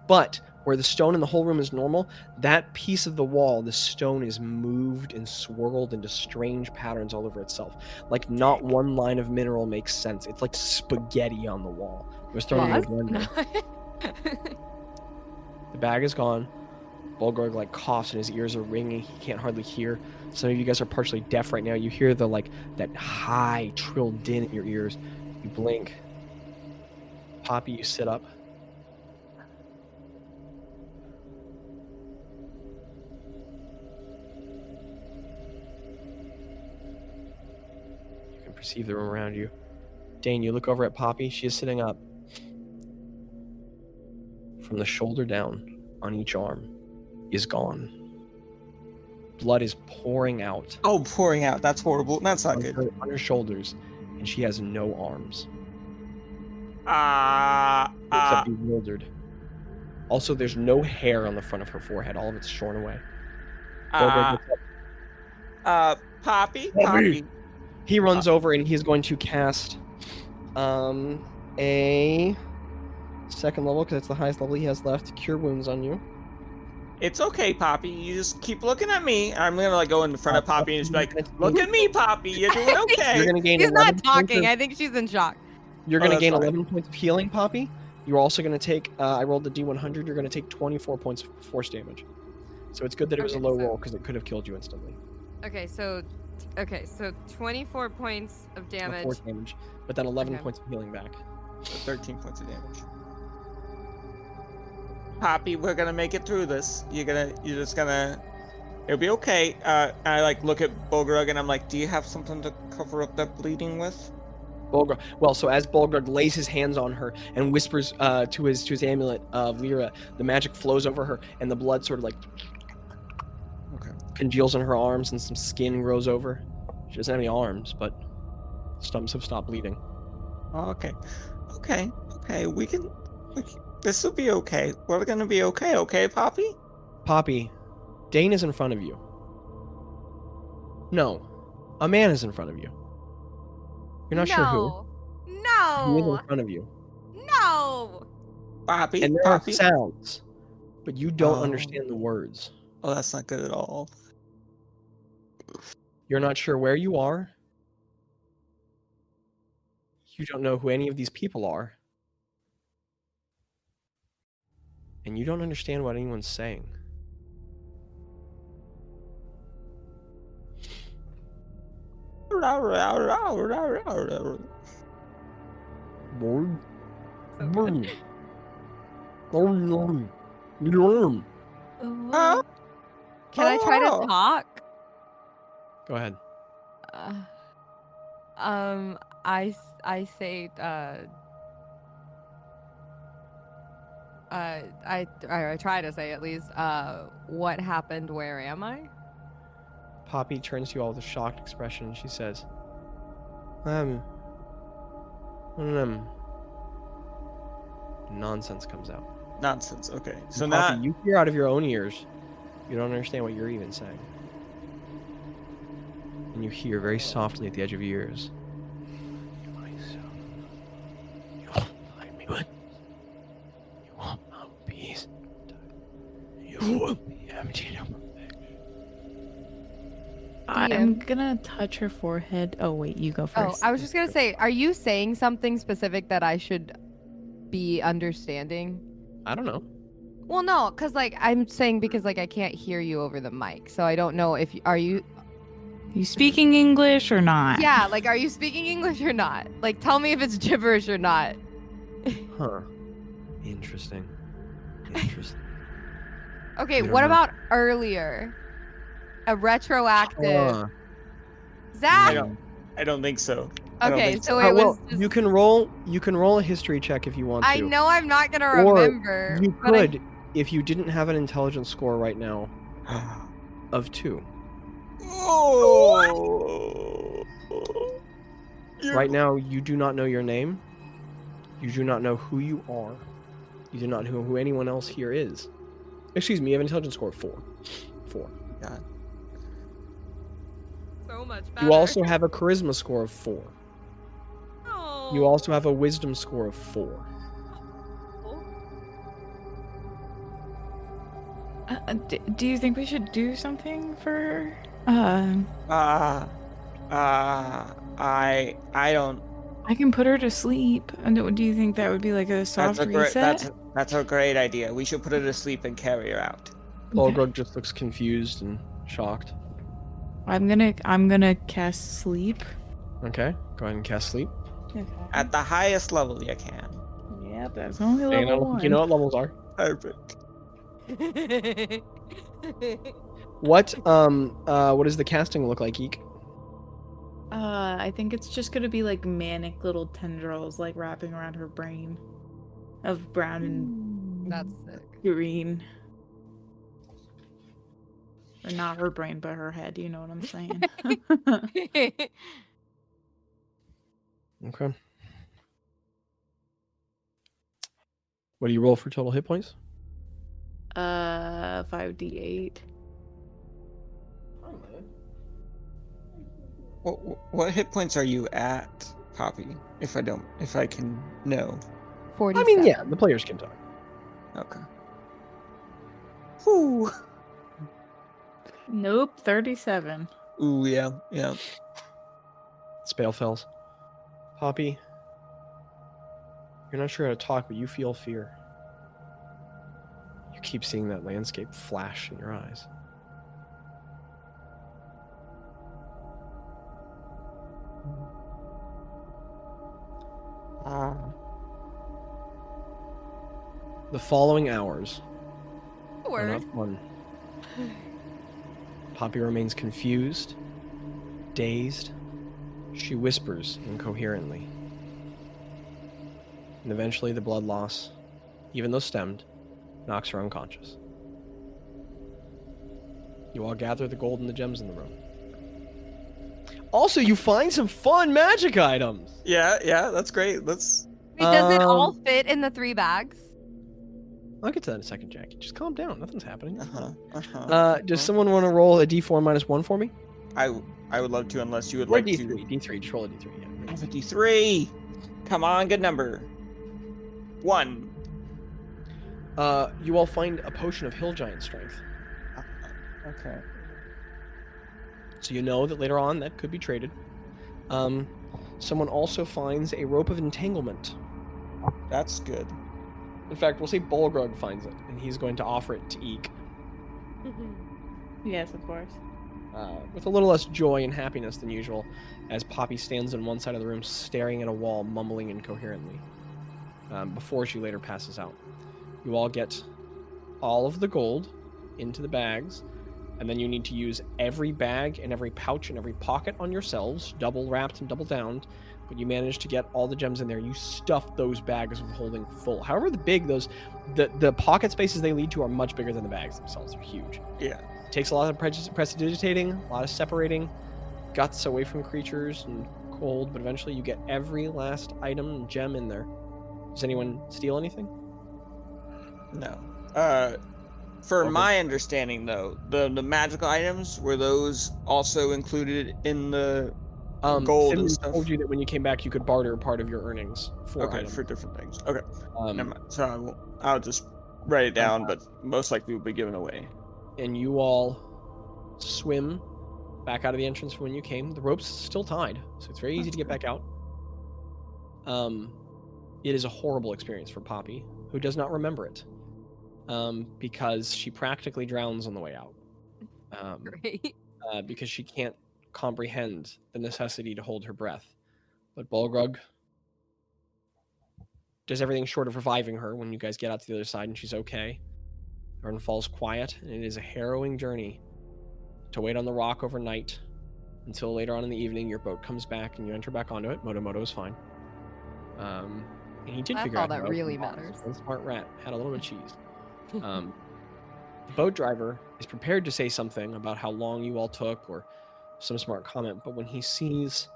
But where the stone in the whole room is normal, that piece of the wall, the stone is moved and swirled into strange patterns all over itself. Like not one line of mineral makes sense. It's like spaghetti on the wall. It was thrown into a blender. The bag is gone. Bolgrog like coughs and his ears are ringing. He can't hardly hear. Some of you guys are partially deaf right now. You hear the that high trill din in your ears. You blink. Poppy, you sit up. You can perceive the room around you. Dane, you look over at Poppy. She is sitting up. From the shoulder down on each arm is gone. Blood is pouring out. Oh, pouring out. That's horrible. That's not good. On her shoulders, and she has no arms. Except bewildered. Also, there's no hair on the front of her forehead. All of it's shorn away. Poppy. He runs over and he's going to cast a second level, because that's the highest level he has left. Cure wounds on you. It's okay, Poppy. You just keep looking at me. I'm gonna go in front of Poppy and just be like, "Look at me, Poppy. You're doing okay." You're gonna gain. He's not talking. I think she's in shock. You're gonna gain 11 points of healing, Poppy. You're also gonna take. I rolled the D100. You're gonna take 24 points of force damage. So it's good that it was a low roll because it could have killed you instantly. Okay, so 24 points of damage. Force damage, but then 11 points of healing back. So 13 points of damage. Poppy, we're gonna make it through this. It'll be okay. I look at Bolgrog and I'm like, do you have something to cover up that bleeding with? Bolgrog. Well, so as Bolgrog lays his hands on her and whispers to his amulet of Lyra, the magic flows over her and the blood sort of congeals in her arms and some skin grows over. She doesn't have any arms, but stumps have stopped bleeding. Okay. This will be okay. We're gonna be okay, Poppy? Poppy, Dane is in front of you. No, a man is in front of you. You're not sure who. No. He is in front of you. No. Poppy. And there Poppy? are sounds, but you don't understand the words. Oh, that's not good at all. You're not sure where you are. You don't know who any of these people are. And you don't understand what anyone's saying. Can I try to talk? Go ahead. I say I try to say at least what happened, where am I? Poppy turns to you all with a shocked expression and she says, nonsense comes out. Nonsense, okay. So Poppy, now you hear out of your own ears. You don't understand what you're even saying. And you hear very softly at the edge of your ears. You will be empty of I'm gonna touch her forehead. Oh wait, you go first. I was just gonna say, are you saying something specific that I should be understanding? I don't know. Well, no, because I'm saying because I can't hear you over the mic, so I don't know if are you speaking English or not? Yeah, are you speaking English or not? Tell me if it's gibberish or not. Huh. Interesting. Okay, what about earlier? A retroactive. Zach. I don't think so. Okay, so it was. Just... You can roll a history check if you want to. I know I'm not gonna remember. You could if you didn't have an intelligence score right now of 2. Oh. Right now, you do not know your name. You do not know who you are. You do not know who anyone else here is. Excuse me, you have an intelligence score of 4. 4. God. So so much better. You also have a charisma score of 4. Oh. You also have a wisdom score of 4. Do you think we should do something for I don't. I can put her to sleep. And do you think that would be like a soft reset? That's a great idea. We should put her to sleep and carry her out. Bolgrog just looks confused and shocked. I'm gonna cast sleep. Okay, go ahead and cast sleep. Okay. At the highest level you can. Yep, that's only Hang level on, 1. you know what levels are. Perfect. What does the casting look like, Eek? I think it's just gonna be like manic little tendrils like wrapping around her brain of brown and That's sick. green. Or not her brain, but her head, you know what I'm saying? Okay. What do you roll for total hit points? 5d8. What hit points are you at, Poppy? If I can know. 47. I mean, yeah, the players can talk. Okay. Whew. Nope, 37. Ooh, yeah. Spale fells. Poppy, you're not sure how to talk, but you feel fear. You keep seeing that landscape flash in your eyes. The following hours are Word. not fun. Poppy remains confused, dazed. She whispers incoherently. And eventually the blood loss, even though stemmed, knocks her unconscious. You all gather the gold and the gems in the room. Also, you find some fun magic items! Yeah, that's great. Let's. Wait, does it all fit in the 3 bags? I'll get to that in a second, Jackie. Just calm down. Nothing's happening. Does Uh, someone want to roll a d4 minus 1 for me? I would love to, unless you would Or like d3. to. D3. Just roll a d3. Yeah. 53. Come on, good number. 1. You all find a potion of hill giant strength. Okay. So you know that later on that could be traded. Someone also finds a rope of entanglement. That's good. In fact, we'll say Bolgrog finds it, and he's going to offer it to Eek. Yes, of course. With a little less joy and happiness than usual, as Poppy stands on one side of the room staring at a wall, mumbling incoherently, before she later passes out. You all get all of the gold into the bags, and then you need to use every bag and every pouch and every pocket on yourselves, double wrapped and double downed. But you manage to get all the gems in there. You stuff those bags with holding full. However big the pocket spaces they lead to are much bigger than the bags themselves. They're huge. Yeah. It takes a lot of prestidigitating, a lot of separating, guts away from creatures and cold, but eventually you get every last item and gem in there. Does anyone steal anything? No. For Okay. my understanding, though, the magical items, were those also included in the gold Finley and stuff? told you that when you came back, you could barter part of your earnings for Okay, items. for different things. Okay. Never Um, mind. So I'll just write it down, but most likely will be given away. and you all swim back out of the entrance from when you came. The rope's still tied, so it's very easy to get back out. It is a horrible experience for Poppy, who does not remember it, because she practically drowns on the way out. Great. Because she can't comprehend the necessity to hold her breath. But Bolgrog does everything short of reviving her when you guys get out to the other side and she's okay. Everyone falls quiet, and it is a harrowing journey to wait on the rock overnight until later on in the evening your boat comes back and you enter back onto it. Moto is fine. And he did That's figure all out that how to really open boxes. matters. One smart rat had a little bit of cheese. The boat driver is prepared to say something about how long you all took or some smart comment, but when he sees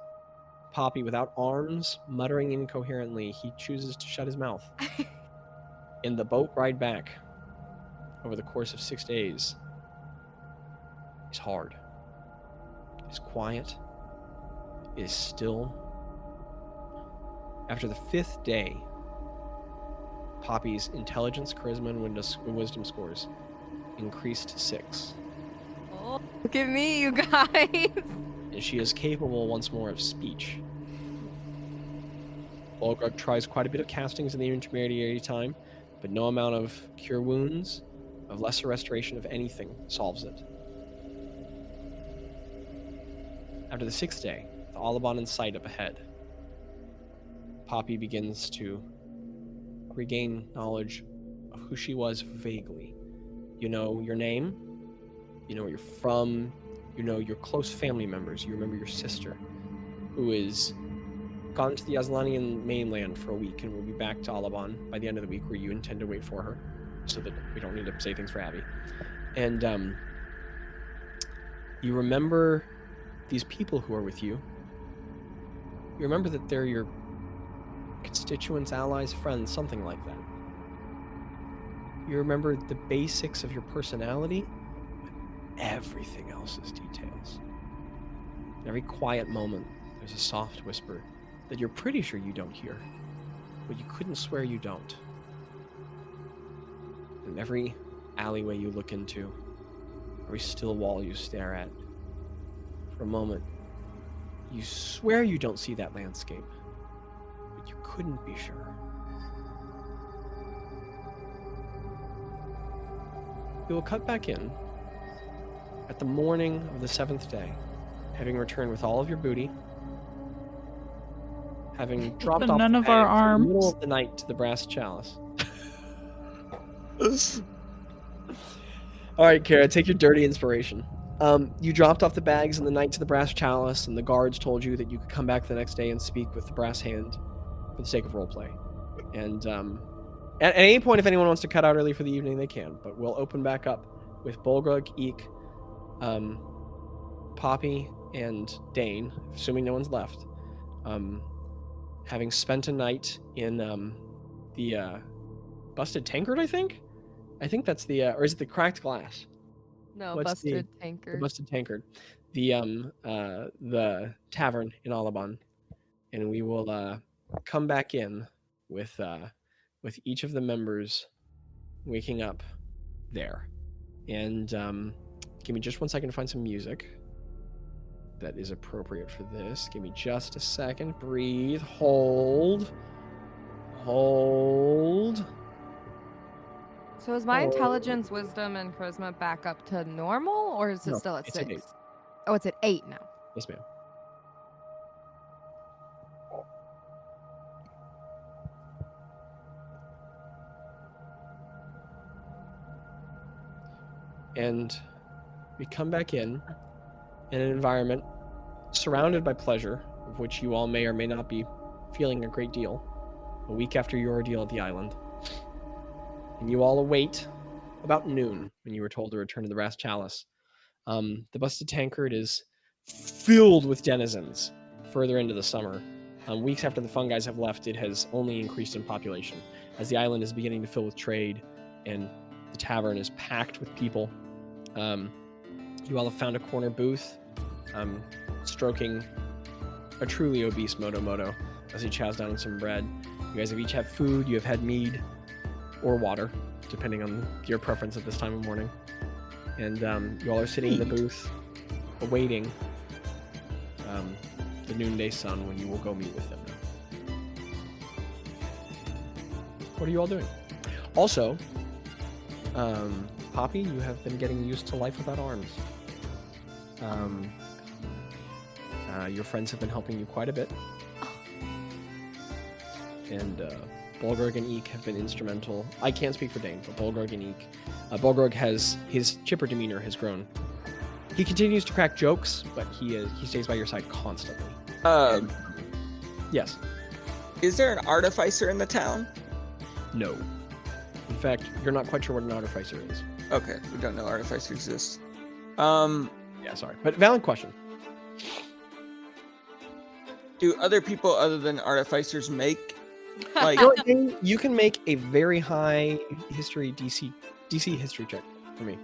Poppy without arms, muttering incoherently, he chooses to shut his mouth. In the boat ride back, over the course of 6 days, is hard. is quiet, is still. After the 5th day, Poppy's intelligence, charisma, and wisdom scores increased to 6. Oh, look at me, you guys. And she is capable once more of speech. Bolgrog tries quite a bit of castings in the intermediary time, but no amount of cure wounds, of lesser restoration of anything, solves it. After the 6th day, with Alabon in sight up ahead, Poppy begins to regain knowledge of who she was vaguely. You know your name, you know where you're from, you know your close family members, you remember your sister, who is gone to the Azlanian mainland for a week and will be back to Alabon by the end of the week, where you intend to wait for her, so that we don't need to say things for Abby. And you remember these people who are with you. You remember that they're your constituents, allies, friends, something like that. You remember the basics of your personality, but everything else is details. In every quiet moment, there's a soft whisper that you're pretty sure you don't hear, but you couldn't swear you don't. In every alleyway you look into, every still wall you stare at, for a moment, you swear you don't see that landscape, but you couldn't be sure. We will cut back in at the morning of the 7th day, having returned with all of your booty, having dropped off none the of our bags in the middle arms. of the night to the brass chalice. All right, Kara, take your dirty inspiration. You dropped off the bags in the night to the brass chalice, and the guards told you that you could come back the next day and speak with the brass hand for the sake of roleplay. And at any point, if anyone wants to cut out early for the evening, they can. But we'll open back up with Bolgrog, Eeek, Poppy, and Dane, assuming no one's left, having spent a night in the Busted Tankard, I think? I think that's the, or is it the Cracked Glass? No, What's Busted the Tankard. Busted Tankard. The tavern in Alabon. And we will come back in with each of the members waking up there. And give me just 1 second to find some music that is appropriate for this. Give me just a second. Breathe. Hold. So is my intelligence, wisdom, and charisma back up to normal, or is it No, still at it's at 6? 8. Oh, it's at 8 now. Yes, ma'am. And we come back in an environment surrounded by pleasure, of which you all may or may not be feeling a great deal, a week after your ordeal at the island. And you all await about noon when you were told to return to the Brass Chalice. The Busted Tankard is filled with denizens further into the summer. Weeks after the Fungis have left, it has only increased in population, as the island is beginning to fill with trade, and the tavern is packed with people. You all have found a corner booth, stroking a truly obese Moto as he chows down on some bread. You guys have each had food, you have had mead, or water, depending on your preference at this time of morning. And you all are sitting in the booth, awaiting the noonday sun when you will go meet with them. What are you all doing? Also, Poppy, you have been getting used to life without arms. Your friends have been helping you quite a bit. And Bolgrog and Eeek have been instrumental. I can't speak for Dane, but Bolgrog and Eeek. Bolgrog has, his chipper demeanor has grown. He continues to crack jokes, but he stays by your side constantly. Yes. Is there an artificer in the town? No. In fact, you're not quite sure what an artificer is. Okay, we don't know artificer exists. Yeah, sorry. But valid question. Do other people other than artificers make like You can make a very high history DC history check for me.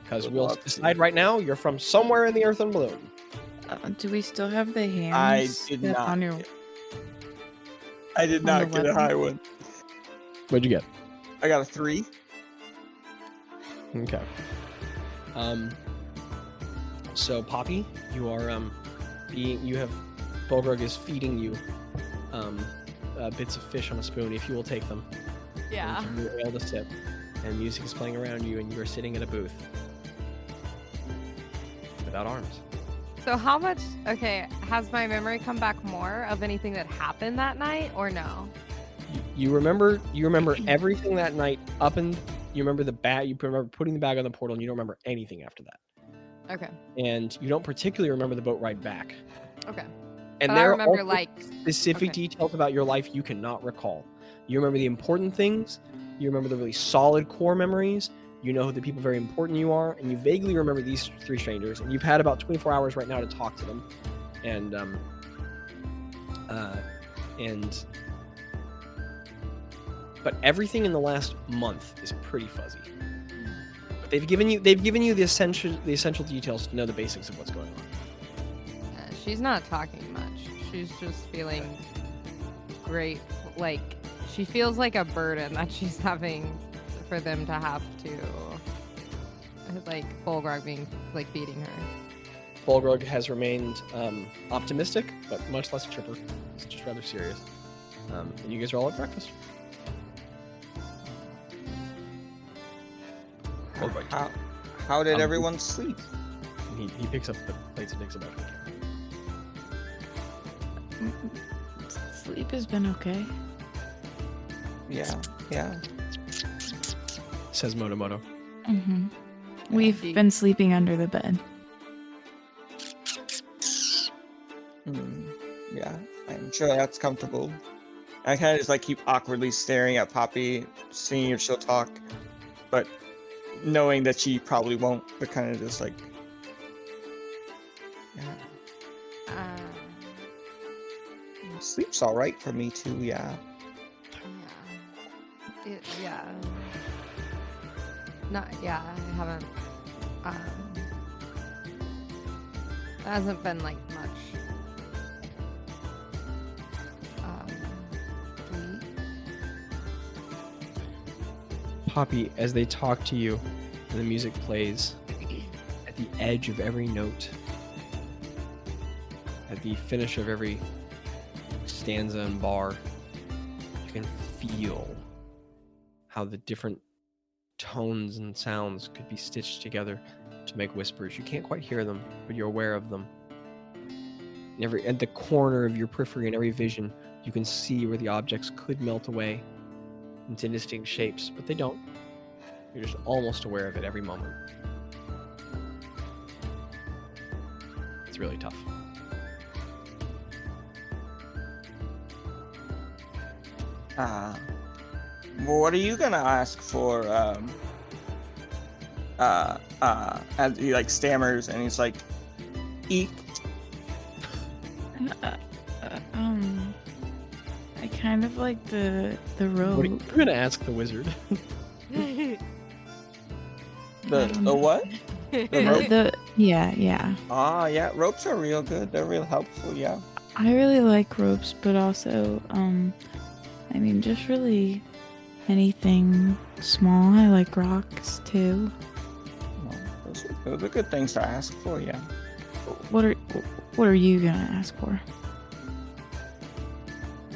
Because we'll decide right now you're from somewhere in the earthen balloon. Do we still have the I hands did that's not. on your? I did on not the get a weapon? high one. What'd you get? I got a 3. Okay. So Poppy, you are Bolgrog is feeding you bits of fish on a spoon if you will take them. Yeah. And you're able to sip, and music is playing around you, and you are sitting in a booth without arms. So how much? Okay, has my memory come back more of anything that happened that night, or no? You remember everything that night you remember the bag. You remember putting the bag on the portal, and you don't remember anything after that. Okay. And you don't particularly remember the boat ride back. Okay. And But I there are remember also like specific okay. details about your life you cannot recall. You remember the important things. You remember the really solid core memories. You know who the people very important you are, and you vaguely remember these 3 strangers. And you've had about 24 hours right now to talk to them. But everything in the last month is pretty fuzzy. But they've given you the essential details to know the basics of what's going on. She's not talking much. She's just feeling great. Like she feels like a burden that she's having for them to have to, like Bolgrog being like feeding her. Bolgrog has remained optimistic, but much less chipper. It's just rather serious. And you guys are all at breakfast. How did everyone sleep? And he picks up the plates and takes a bite. Sleep has been okay. Yeah. Says Motomoto. Mm-hmm. We've been sleeping under the bed. Yeah, I'm sure that's comfortable. I kind of just like keep awkwardly staring at Poppy, seeing if she'll talk, but knowing that she probably won't. But kind of just like, yeah, sleep's all right for me too. Yeah. Yeah. Not. Yeah. I haven't. It hasn't been like much. Poppy, as they talk to you, and the music plays, at the edge of every note, at the finish of every stanza and bar, you can feel how the different tones and sounds could be stitched together to make whispers. You can't quite hear them, but you're aware of them. At the corner of your periphery and every vision, you can see where the objects could melt away into distinct shapes, but they don't. You're just almost aware of it every moment. It's really tough. Well, what are you gonna ask for? As he like stammers and he's like, eek. I kind of like the rope. What are you gonna ask the wizard? The what? The rope? Yeah. Ah, yeah, ropes are real good. They're real helpful, yeah. I really like ropes, but also, I mean, just really anything small. I like rocks too. Well, those are good things to ask for, yeah. What are you gonna ask for?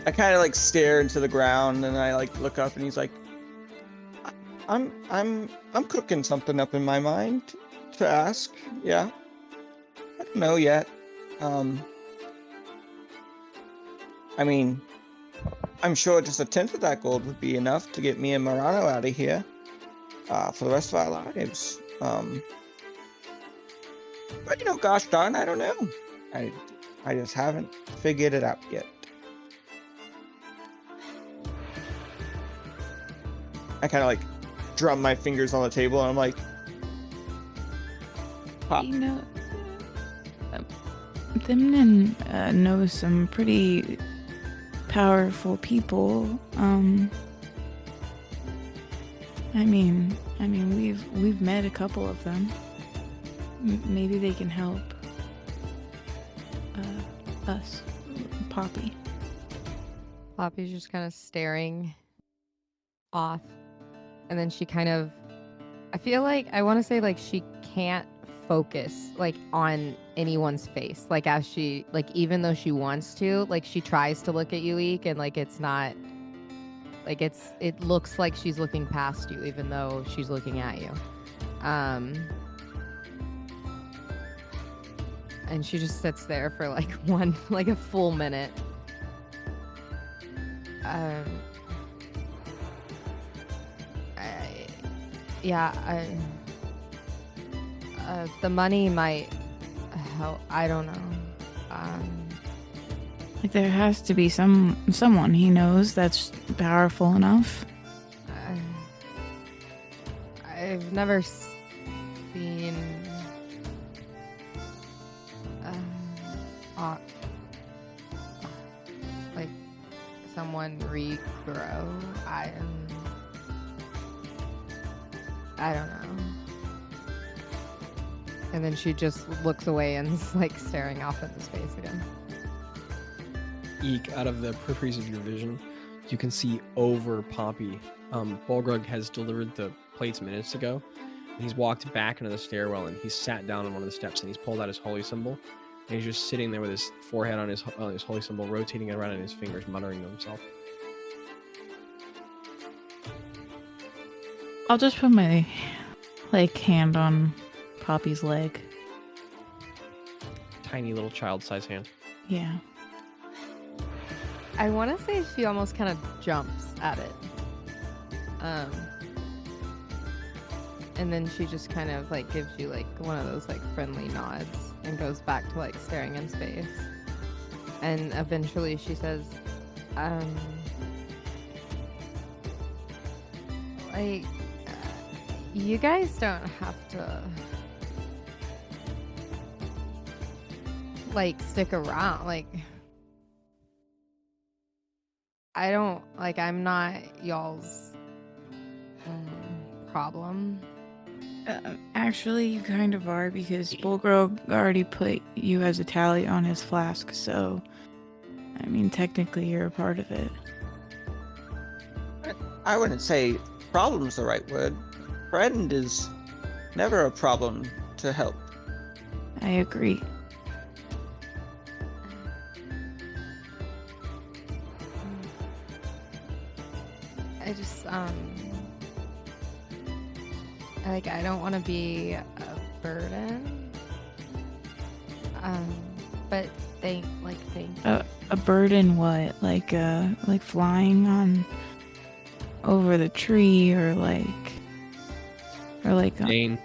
I kind of like stare into the ground and I like look up and he's like, I'm cooking something up in my mind to ask. Yeah. I don't know yet. I mean, I'm sure just a tenth of that gold would be enough to get me and Murano out of here for the rest of our lives. But gosh darn, I don't know. I just haven't figured it out yet. I kind of like drum my fingers on the table and I'm like, pop. Thimnen knows some pretty powerful people. I mean, we've met a couple of them. Maybe they can help. Us. Poppy. Poppy's just kind of staring off. And then she kind of, I feel like, I want to say like she can't focus like on anyone's face. Like as she, like even though she wants to, like she tries to look at you, Eek, and like it's not, like it looks like she's looking past you even though she's looking at you. And she just sits there for like a full minute. The money might help. I don't know. Like there has to be someone he knows that's powerful enough. I've never seen like someone regrow. I don't know. And then she just looks away and is like staring off into space again. Eek, out of the peripheries of your vision, you can see over Poppy. Bolgrog has delivered the plates minutes ago. And he's walked back into the stairwell and he's sat down on one of the steps and he's pulled out his holy symbol. And he's just sitting there with his forehead on his holy symbol, rotating it around in his fingers, muttering to himself. I'll just put my hand on Poppy's leg. Tiny little child-sized hand. Yeah. I want to say she almost kind of jumps at it. And then she just kind of like gives you like one of those like friendly nods and goes back to like staring in space. And eventually she says, like, you guys don't have to like stick around. Like, I don't, like, I'm not y'all's problem. Actually, you kind of are, because Bolgrog already put you as a tally on his flask, so, I mean, technically you're a part of it. I wouldn't say problem's the right word. Friend is never a problem to help. I agree. I just, like, I don't want to be a burden. But thank you. A burden what? Like flying on over the tree, or Jane,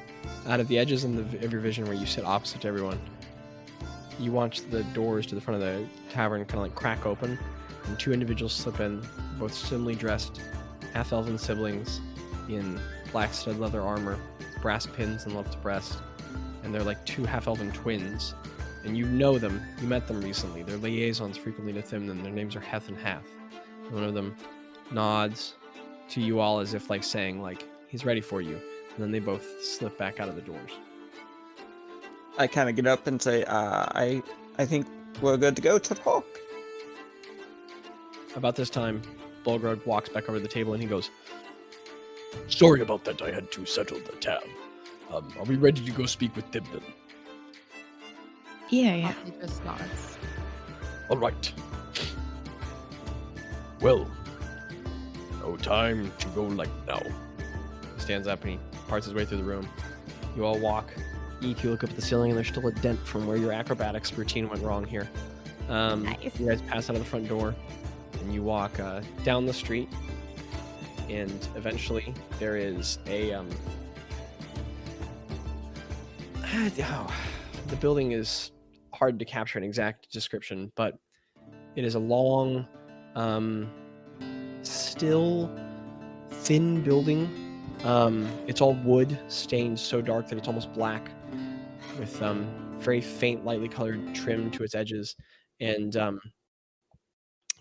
out of the edges of your vision where you sit opposite to everyone, you watch the doors to the front of the tavern kind of like crack open, and two individuals slip in, both similarly dressed, half-elven siblings in black stud leather armor, brass pins and left breast, and they're like two half-elven twins. And you know them, you met them recently. They're liaisons frequently to Thimnon. Their names are Heth and Half. One of them nods to you all as if like saying, like, he's ready for you. And then they both slip back out of the doors. I kind of get up and say, I think we're good to go to talk. About this time, Bolgrog walks back over to the table and he goes, Sorry about that, I had to settle the tab. Are we ready to go speak with Thimnon? Yeah. He just nods. All right. Well, no time to go like now. He stands up and he parts his way through the room. You all walk. Eek, you look up at the ceiling and there's still a dent from where your acrobatics routine went wrong here. Nice. You guys pass out of the front door and you walk down the street, and eventually there is a the building is hard to capture an exact description, but it is a long, still thin building. It's all wood, stained so dark that it's almost black, with very faint, lightly colored trim to its edges. And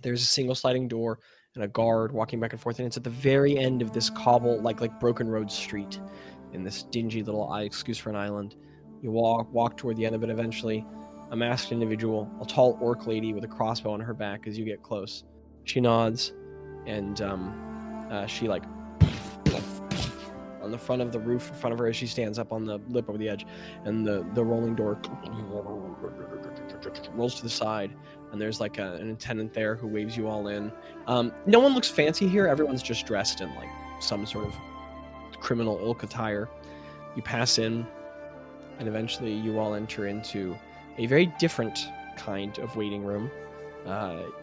there's a single sliding door and a guard walking back and forth. And it's at the very end of this cobble, like broken road street, in this dingy little excuse for an island. You walk toward the end of it eventually. a masked individual, a tall orc lady with a crossbow on her back as you get close. She nods, and she like on the front of the roof in front of her as she stands up on the lip over the edge, and the rolling door rolls to the side, and there's like an attendant there who waves you all in. No one looks fancy here. Everyone's just dressed in like some sort of criminal ilk attire. You pass in, and eventually you all enter into a very different kind of waiting room.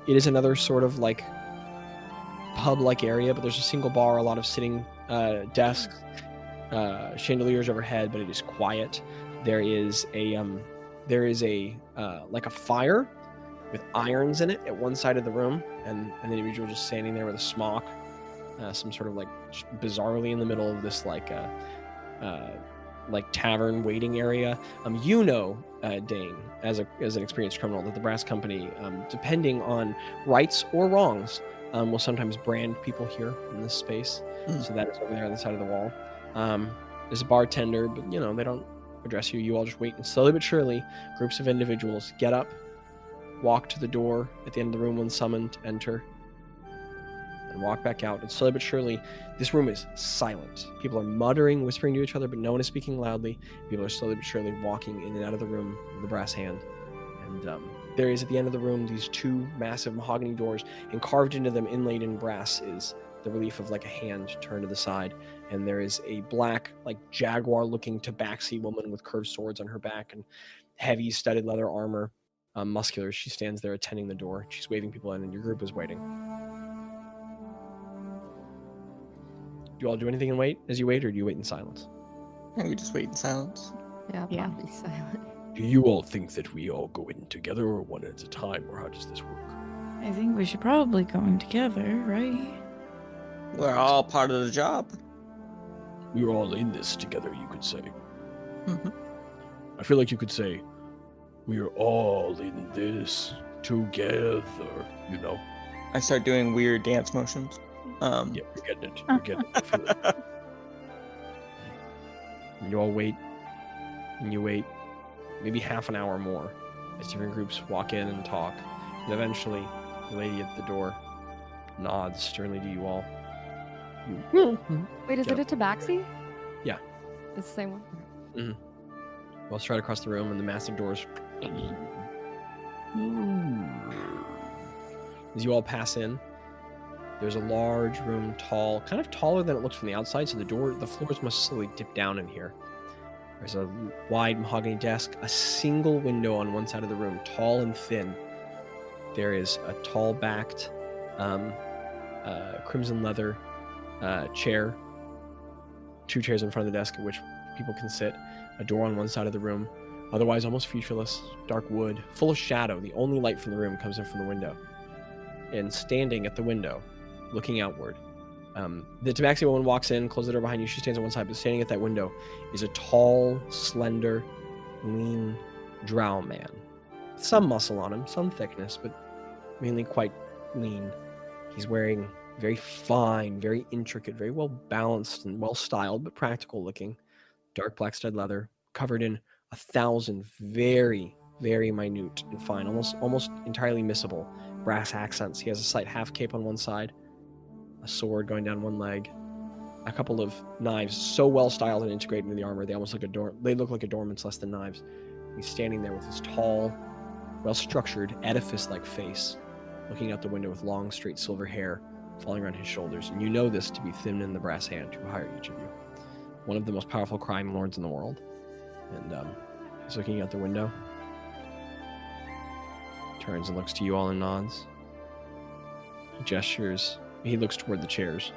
It is another sort of like pub-like area, but there's a single bar, a lot of sitting desks, chandeliers overhead, but it is quiet. There is a like a fire with irons in it at one side of the room, and an individual just standing there with a smock, some sort of like bizarrely in the middle of this like tavern waiting area. You know, Dane, as an experienced criminal, that the Brass Company, depending on rights or wrongs, will sometimes brand people here in this space. So that is over there on the side of the wall. There's a bartender, but you know, they don't address you. You all just wait, and slowly but surely, groups of individuals get up, walk to the door at the end of the room when summoned, enter, and walk back out. And slowly but surely, this room is silent. People are muttering, whispering to each other, but no one is speaking loudly. People are slowly but surely walking in and out of the room with the brass hand. And there is, at the end of the room, these two massive mahogany doors, and carved into them, inlaid in brass, is the relief of like a hand turned to the side. And there is a black, like jaguar-looking tabaxi woman with curved swords on her back and heavy studded leather armor, muscular. She stands there attending the door. She's waving people in, and your group is waiting. Do you all do anything and wait as you wait, or do you wait in silence? And we just wait in silence. Yeah, Yeah. probably silent. Do you all think that we all go in together or one at a time, or how does this work? I think we should probably go in together, right? We're all part of the job. We're all in this together, you could say. Mhm. I feel like you could say, we're all in this together, you know? I start doing weird dance motions. Yeah, you're getting it. You're getting it. I feel it. And you all wait, and you wait maybe half an hour more as different groups walk in and talk. And eventually, the lady at the door nods sternly to you all. Wait, is Yeah. it a tabaxi? Yeah. It's the same one. Well, straight across the room, and the massive doors. As you all pass in, there's a large room, tall, kind of taller than it looks from the outside, so the floors must slowly dip down in here. There's a wide mahogany desk, a single window on one side of the room, tall and thin. There is a tall-backed, crimson leather chair, two chairs in front of the desk at which people can sit, a door on one side of the room, otherwise almost featureless, dark wood, full of shadow. The only light from the room comes in from the window. And standing at the window, looking outward, the tabaxi woman walks in, closes the door behind you. She stands on one side, but standing at that window is a tall, slender, lean drow man. Some muscle on him, some thickness, but mainly quite lean. He's wearing very fine, very intricate, very well balanced and well styled, but practical looking, dark black stud leather, covered in 1,000 very, very minute and fine, almost entirely missable brass accents. He has a slight half cape on one side, a sword going down one leg, a couple of knives so well styled and integrated into the armor they almost look they look like adornments less than knives. He's standing there with his tall, well structured, edifice like face, looking out the window with long straight silver hair falling around his shoulders. And you know this to be Thimnon the Brass Hand, who hired each of you, one of the most powerful crime lords in the world. And he's looking out the window, turns and looks to you all and nods. He gestures. He looks toward the chairs,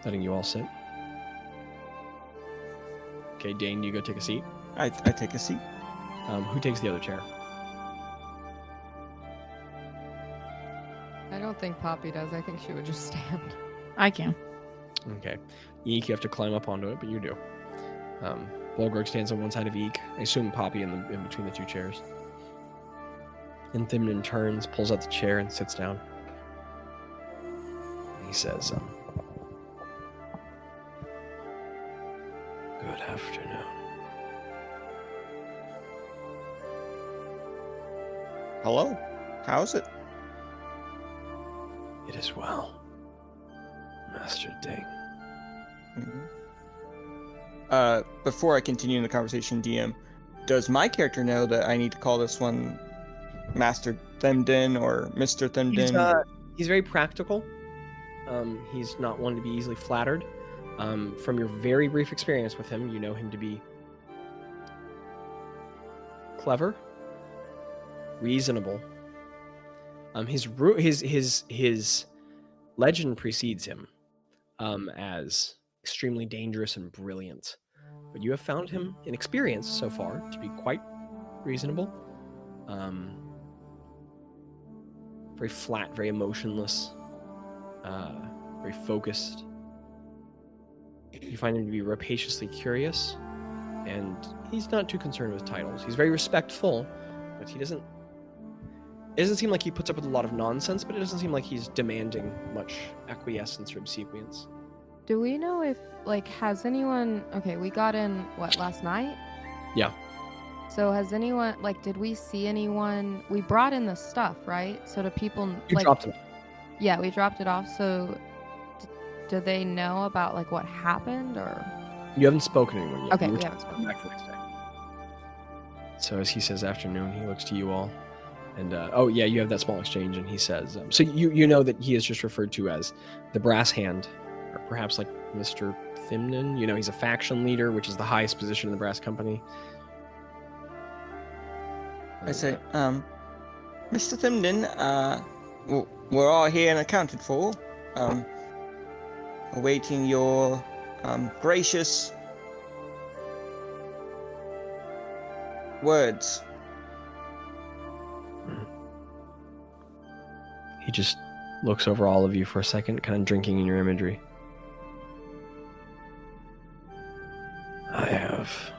letting you all sit. Okay, Dane, you go take a seat. I take a seat. Who takes the other chair? I don't think Poppy does. I think she would just stand. I can. Okay. Eek, you have to climb up onto it, but you do. Bolgrog stands on one side of Eek. I assume Poppy in between the two chairs. And Thimnon turns, pulls out the chair, and sits down. And he says, Good afternoon. Hello. How's it? It is well, Master Ding. Before I continue in the conversation, DM, does my character know that I need to call this one Master Themden or Mr. Themden? He's very practical. He's not one to be easily flattered. From your very brief experience with him, you know him to be clever, reasonable. His legend precedes him as extremely dangerous and brilliant, but you have found him in experience so far to be quite reasonable. Very flat, very emotionless, very focused. You find him to be rapaciously curious, and he's not too concerned with titles. He's very respectful, but it doesn't seem like he puts up with a lot of nonsense, but it doesn't seem like he's demanding much acquiescence or obsequience. Do we know if, like, has anyone... Okay, we got in, what, last night? Yeah. So has anyone, like, did we see anyone... We brought in the stuff, right? So do people... You like, dropped him. Yeah, we dropped it off, so... Do they know about, like, what happened, or... You haven't spoken to anyone yet. Okay, You were we haven't spoken. back the next day. So as he says afternoon, he looks to you all. And, oh yeah, you have that small exchange, and he says... so you know that he is just referred to as the Brass Hand, or perhaps like Mr. Thimnen. You know, he's a faction leader, which is the highest position in the Brass Company. I say, Mr. Thimden, we're all here and accounted for. Awaiting your gracious words. He just looks over all of you for a second, kind of drinking in your imagery. I have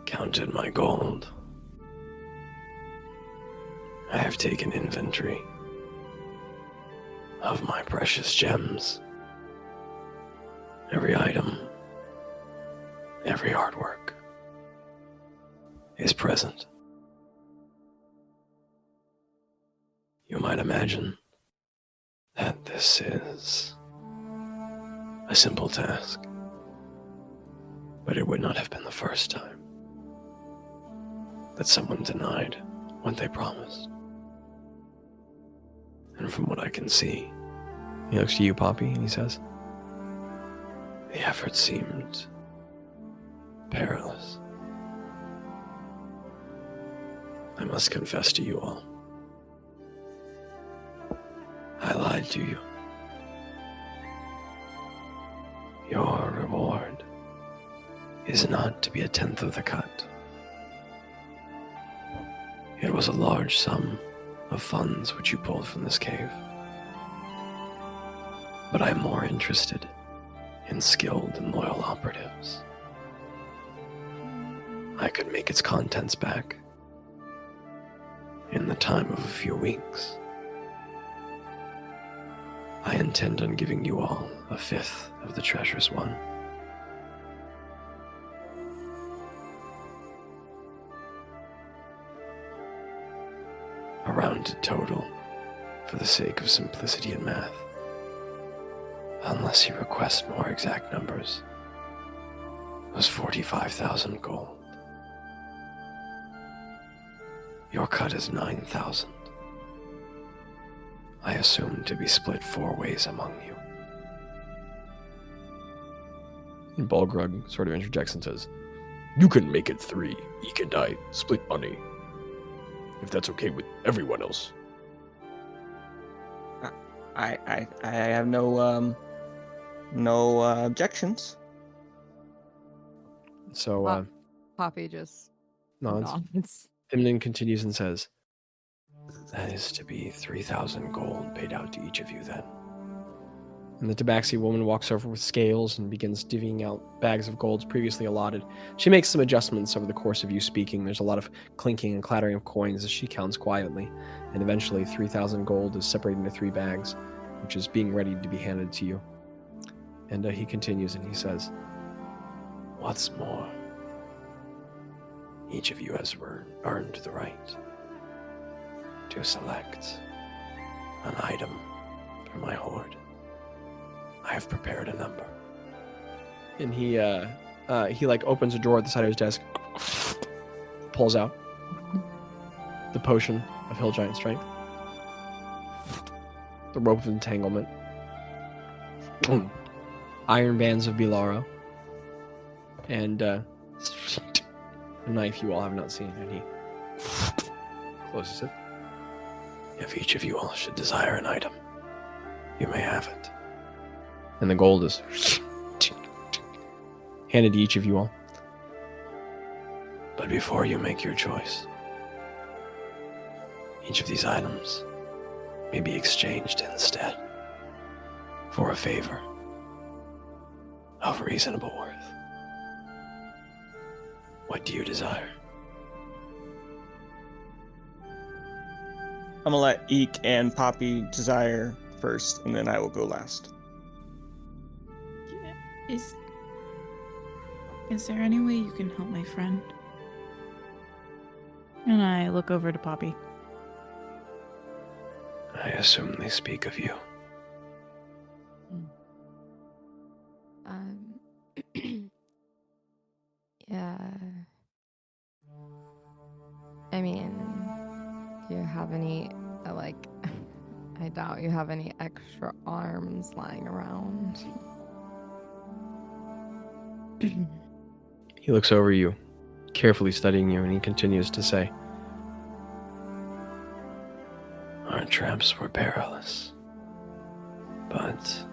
counted my gold. I have taken inventory of my precious gems. Every item, every artwork is present. You might imagine that this is a simple task, but it would not have been the first time that someone denied what they promised. And from what I can see, He looks to you, Poppy, and he says, the effort seemed perilous. I must confess to you all, I lied to you. Your reward is not to be a tenth of the cut. It was a large sum of funds which you pulled from this cave. But I am more interested in skilled and loyal operatives. I could make its contents back in the time of a few weeks. I intend on giving you all a fifth of the treasures won. A rounded total, for the sake of simplicity in math, unless you request more exact numbers, was 45,000 gold. Your cut is 9,000. I assume to be split 4 ways among you. and Bolgrog sort of interjects and says, "You can make it 3. Eeek and I split money, if that's okay with everyone else." I have no objections. So, Poppy just nods. nods. Thimnen continues and says, That is to be 3,000 gold paid out to each of you then. and the Tabaxi woman walks over with scales and begins divvying out bags of golds previously allotted. She makes some adjustments over the course of you speaking. There's a lot of clinking and clattering of coins as she counts quietly, and eventually 3,000 gold is separated into 3 bags, which is being ready to be handed to you. And he continues and he says, What's more, Each of you has earned the right to select an item from my hoard. I have prepared a number. And he like opens a drawer at the side of his desk, pulls out the potion of Hill Giant Strength, the rope of entanglement, iron bands of Bilaro, and a knife you all have not seen, and he closes it. If each of you all should desire an item, you may have it. And the gold is handed to each of you all. But before you make your choice, each of these items may be exchanged instead for a favor of reasonable worth. What do you desire? I'm gonna let Eek and Poppy desire first, and then I will go last. Is there any way you can help my friend? And I look over to Poppy. I assume they speak of you. Yeah. I mean, do you have any, I doubt you have any extra arms lying around. He looks over you, carefully studying you, and he continues to say, Our traps were perilous, but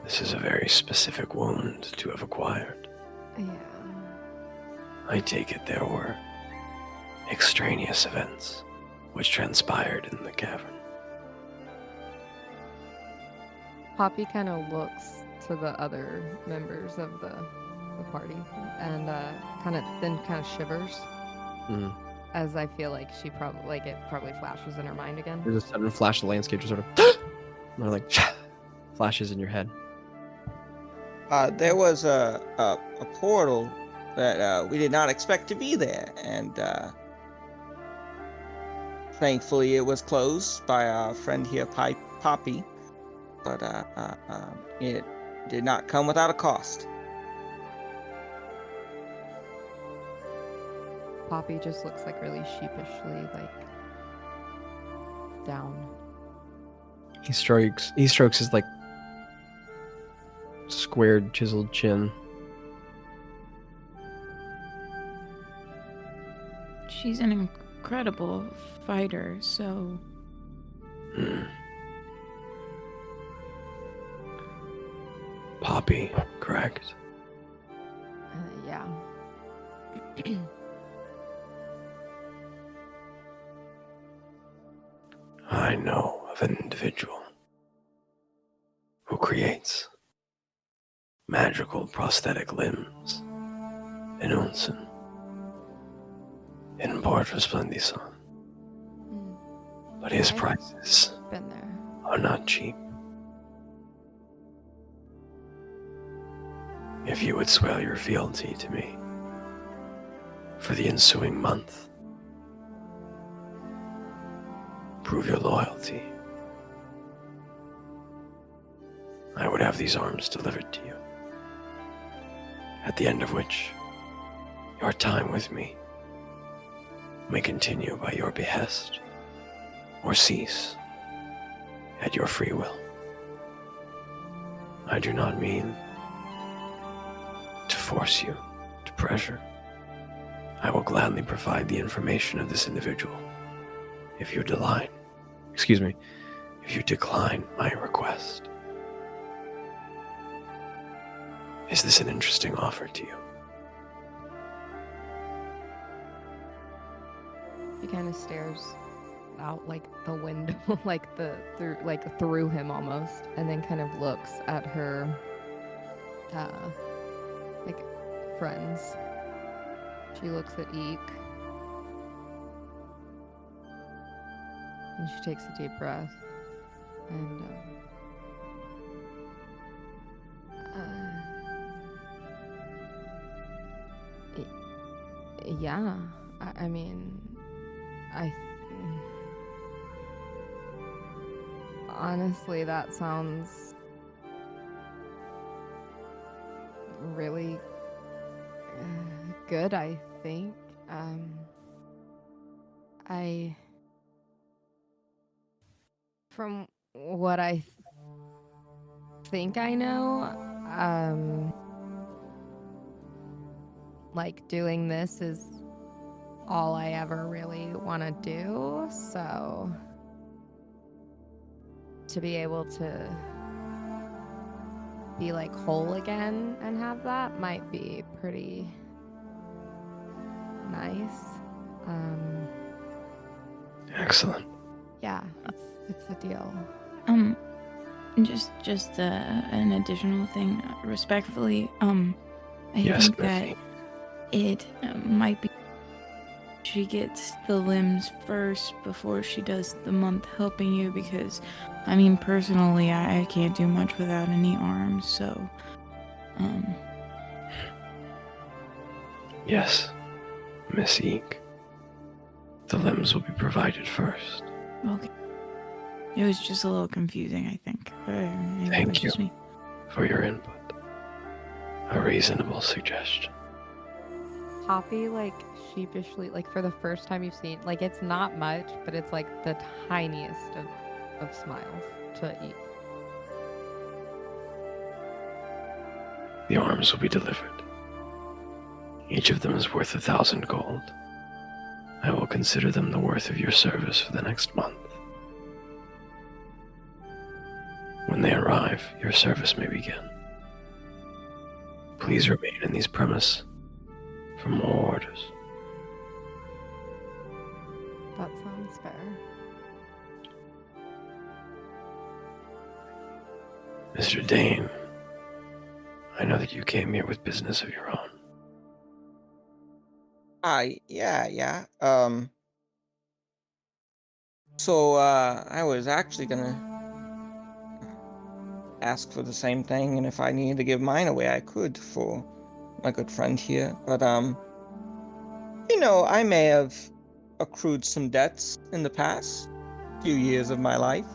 this is a very specific wound to have acquired. Yeah. I take it there were extraneous events which transpired in the cavern. Poppy kind of looks to the other members of the party and kind of shivers. Mhm. As I feel like she probably it flashes in her mind again. There's a sudden flash, the landscape just sort of, and like, flashes in your head. There was a portal that we did not expect to be there, and thankfully it was closed by our friend here, Poppy. But it did not come without a cost. Poppy just looks really sheepishly down. He strokes his squared, chiseled chin. She's an incredible fighter, so... Poppy, correct? Yeah. I know of an individual who creates magical prosthetic limbs in Unsen, in Port Resplendissant. But his I've prices been there. are not cheap. If you would swear your fealty to me for the ensuing month, prove your loyalty, I would have these arms delivered to you, at the end of which your time with me may continue by your behest or cease at your free will. I do not mean to force you, to pressure. I will gladly provide the information of this individual if you decline my request. Is this an interesting offer to you? She kind of stares out the window, through him almost, and then kind of looks at her friends. She looks at Eek, and she takes a deep breath, and Yeah. I mean, I honestly, that sounds really good, I think. From what I think I know, like doing this is all I ever really want to do. So to be able to be like whole again and have that might be pretty nice. Excellent. Yeah, it's a deal. Just an additional thing, respectfully. I Yes, think that Missy. it might be she gets the limbs first before she does the month helping you, because, I mean, personally, I can't do much without any arms. So, Yes, Miss Eek. The limbs will be provided first. okay. It was just a little confusing, I think. Maybe it Thank was just you. me. For your input. A reasonable suggestion. Poppy, like, sheepishly, like, for the first time you've seen, like, it's not much, but it's, like, the tiniest of smiles to eat. The arms will be delivered. Each of them is worth 1,000 gold. I will consider them the worth of your service for the next month. When they arrive, your service may begin. Please remain in these premises for more orders. That sounds fair. Mr. Dane, I know that you came here with business of your own. Yeah. So, I was actually gonna ask for the same thing, and if I needed to give mine away, I could for my good friend here. But, I may have accrued some debts in the past few years of my life.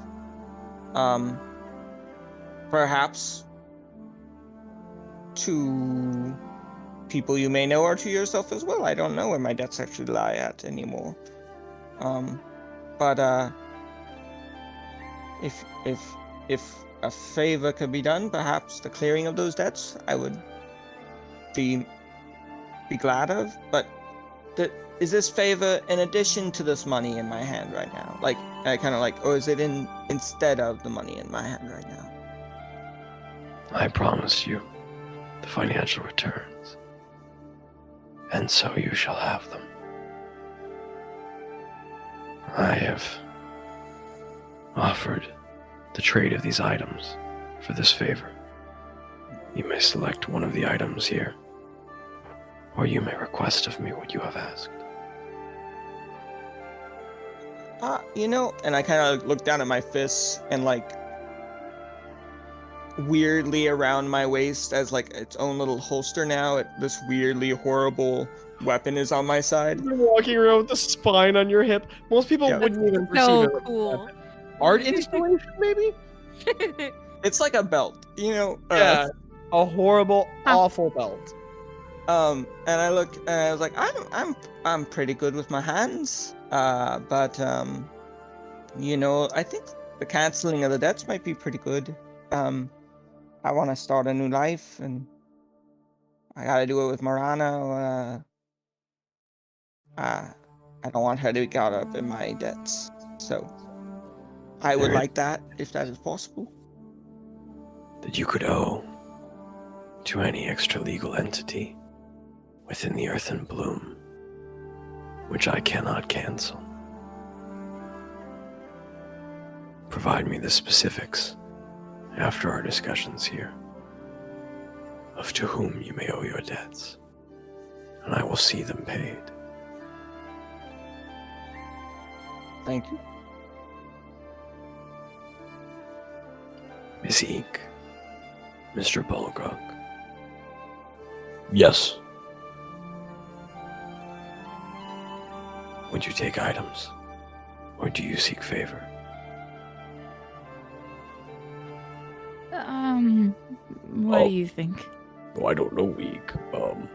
Perhaps to people you may know or to yourself as well. I don't know where my debts actually lie at anymore. But if a favor could be done, perhaps the clearing of those debts, I would be glad of. But is this favor in addition to this money in my hand right now? Like, I kind of like, or is it instead of the money in my hand right now? I promise you the financial returns, and so you shall have them. I have offered the trade of these items for this favor. You may select one of the items here, or you may request of me what you have asked. And I kind of look down at my fists and like weirdly around my waist as like its own little holster now. This weirdly horrible weapon is on my side. You're walking around with the spine on your hip. Most people Yeah. wouldn't even perceive So it. cool. Art installation, maybe? It's like a belt, Yeah. A horrible, awful belt. And I look and I was like, I'm pretty good with my hands. But I think the canceling of the debts might be pretty good. I want to start a new life, and I gotta do it with Marana. I don't want her to be caught up in my debts, so I would like that if that is possible. That you could owe to any extra legal entity within the Earth and Bloom, which I cannot cancel. Provide me the specifics after our discussions here of to whom you may owe your debts, and I will see them paid. Thank you. Miss Eek, Mr. Bolgrog, Yes. Would you take items? Or do you seek favor? What Oh. do you think? Oh, I don't know, Eeek.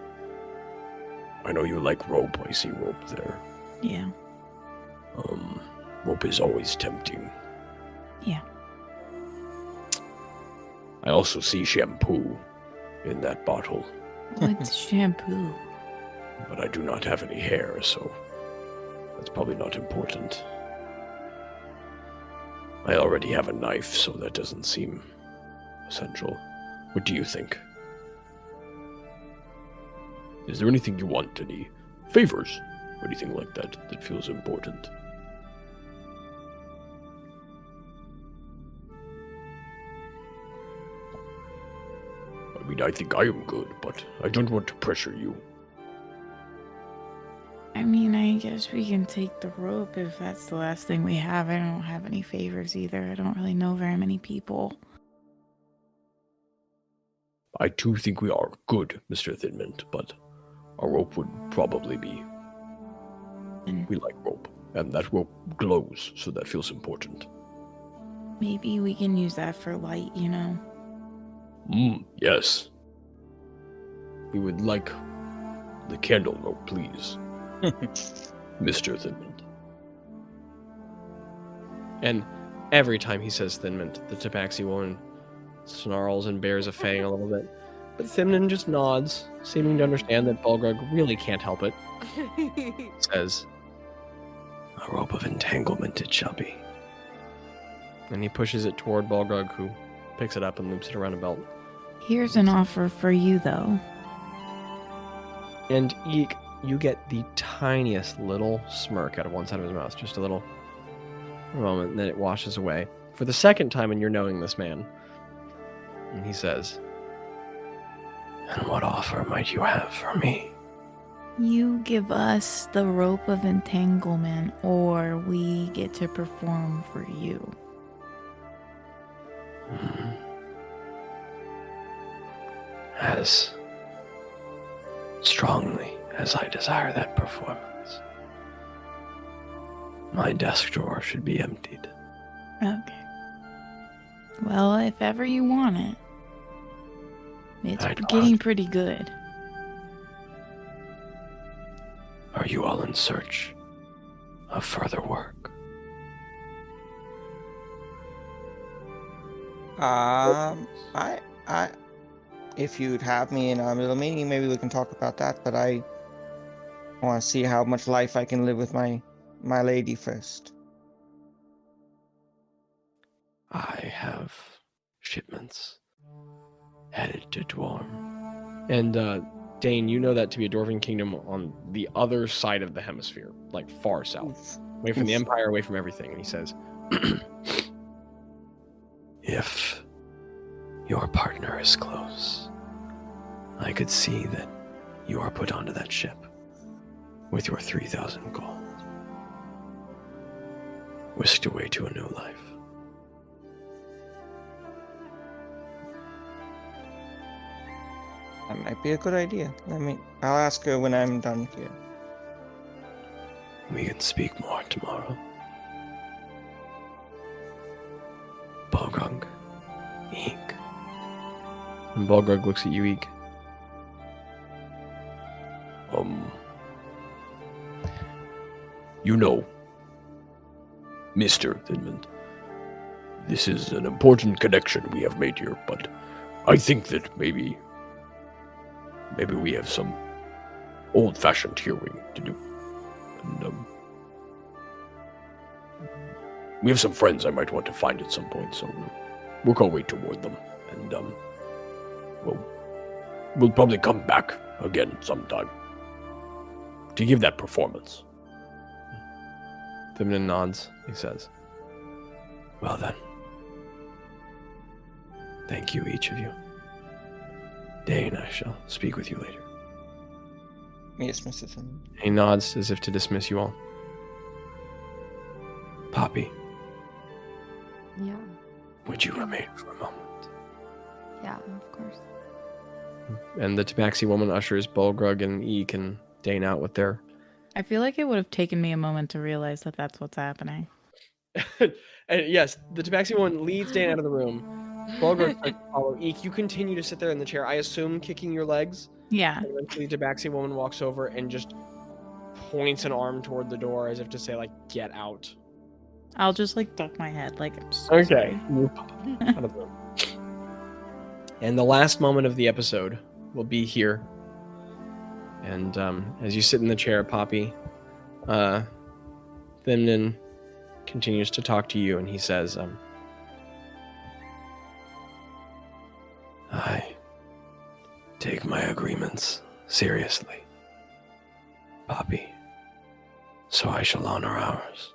I know you like rope. I see rope there. Yeah. Rope is always tempting. Yeah. I also see shampoo in that bottle, What's shampoo? but I do not have any hair, so that's probably not important. I already have a knife, so that doesn't seem essential. What do you think? Is there anything you want? Any favors? Or anything like that feels important? I mean, I think I am good, but I don't want to pressure you. I mean, I guess we can take the rope if that's the last thing we have. I don't have any favors either. I don't really know very many people. I too think we are good, Mr. Thinmint, but a rope would probably be. We like rope, and that rope glows, so that feels important. Maybe we can use that for light, you know? Yes. We would like the candle rope, please. Mr. Thinmint. And every time he says Thinmint, the Tabaxi woman snarls and bares a fang a little bit. But Thimnon just nods, seeming to understand that Bolgrog really can't help it. Says, A rope of entanglement it shall be. and he pushes it toward Bolgrog, who picks it up and loops it around a belt. Here's an offer for you, though. And Eek, you get the tiniest little smirk out of one side of his mouth, just a little moment, and then it washes away. For the second time in your knowing this man. And he says, And what offer might you have for me? You give us the rope of entanglement, or we get to perform for you. As strongly as I desire that performance, my desk drawer should be emptied. Okay. Well, if ever you want it. It's I'd getting want- pretty good. Are you all in search of further work? If you'd have me in our little meeting, maybe we can talk about that. But I want to see how much life I can live with my lady first. I have shipments headed to Dwarm. and Dane, you know that to be a Dwarven kingdom on the other side of the hemisphere, like far south. Away from the Empire, away from everything. And he says, If your partner is close, I could see that you are put onto that ship with your 3,000 gold, whisked away to a new life. That might be a good idea. I'll ask her when I'm done here. We can speak more tomorrow. Bolgrog Eeek. and Bolgrog looks at you, Eek. You know, Mr. Thinmont, this is an important connection we have made here, but I think that maybe we have some old-fashioned hearing to do. And, we have some friends I might want to find at some point, so we'll go way toward them. And, we'll probably come back again sometime to give that performance. Thimnon nods, he says. Well then. Thank you, each of you. Dane, I shall speak with you later. Yes, Mr. Finn. He nods as if to dismiss you all. Poppy, Yeah. would you remain for a moment? Yeah, of course. And the Tabaxi woman ushers Bolgrog and Eek and Dane out with their I feel like it would have taken me a moment to realize that that's what's happening. And yes, the Tabaxi woman leads Dan out of the room. Bolgrog starts to follow. Eek, you continue to sit there in the chair, I assume kicking your legs. Yeah. And eventually the Tabaxi woman walks over and just points an arm toward the door as if to say, like, get out. I'll just like duck my head like I'm so Okay. sorry. Out of the room. And the last moment of the episode will be here. And as you sit in the chair, Poppy, Thimnon continues to talk to you, and he says, I take my agreements seriously, Poppy, so I shall honor ours.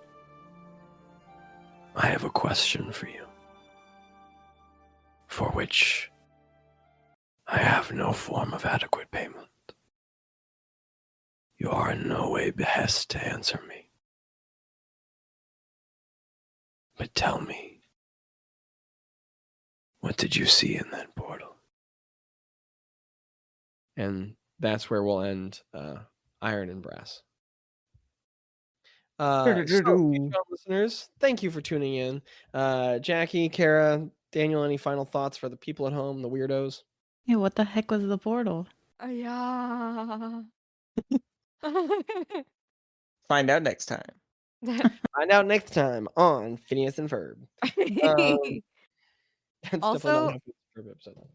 I have a question for you, for which I have no form of adequate payment. You are in no way behest to answer me. But tell me, what did you see in that portal? and that's where we'll end Iron and Brass. Patreon listeners, thank you for tuning in. Jackie, Kara, Daniel, any final thoughts for the people at home, the weirdos? Yeah, what the heck was the portal? Yeah. Find out next time. Find out next time on Phineas and Ferb. That's Also, definitely not a Phineas and Ferb episode.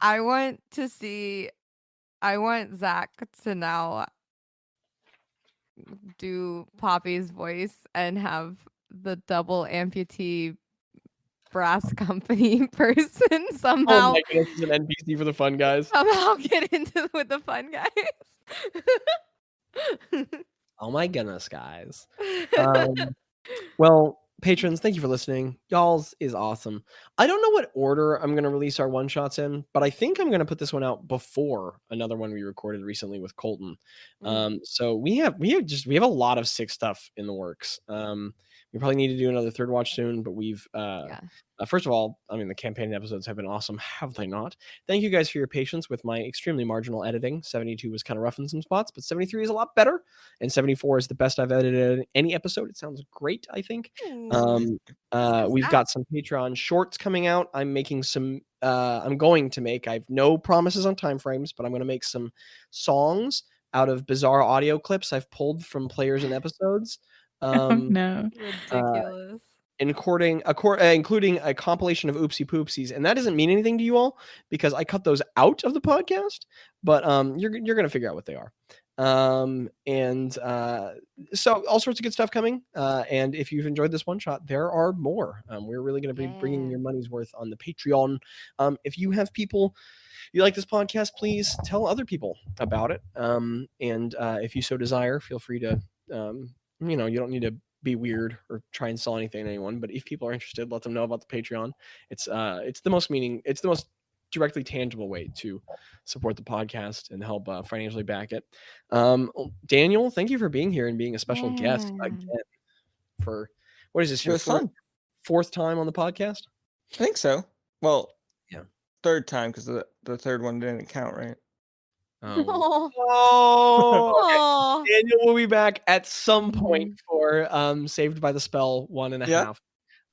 I want Zach to now do Poppy's voice and have the double amputee brass company person Oh somehow my goodness, this is an NPC for the fun guys. somehow get into with the fun guys. Oh my goodness, guys. Well, patrons, thank you for listening. Y'all's is awesome. I don't know what order I'm going to release our one shots in, but I think I'm going to put this one out before another one we recorded recently with Colton. So we have a lot of sick stuff in the works. We probably need to do another third watch soon, but we've first of all, I mean, the campaign episodes have been awesome, have they not? Thank you guys for your patience with my extremely marginal editing. 72 was kind of rough in some spots, but 73 is a lot better, and 74 is the best I've edited any episode. It sounds great, I think. We've got some Patreon shorts coming out. I'm making some. I'm going to make. I have no promises on time frames, but I'm going to make some songs out of bizarre audio clips I've pulled from players and episodes. No. Ridiculous. Including a compilation of oopsie poopsies, and that doesn't mean anything to you all because I cut those out of the podcast. But you're gonna figure out what they are. So all sorts of good stuff coming. And if you've enjoyed this one shot, there are more. We're really gonna be bringing your money's worth on the Patreon. If you have people you like this podcast, please tell other people about it. If you so desire, feel free to. You don't need to be weird or try and sell anything to anyone, but if people are interested, let them know about the Patreon. It's the most directly tangible way to support the podcast and help financially back it. Daniel, thank you for being here and being a special guest again for what is this, your fourth time on the podcast? I think so. Well, yeah, third time because the third one didn't count, right? Oh, Okay. Daniel will be back at some point for Saved by the Spell 1.5.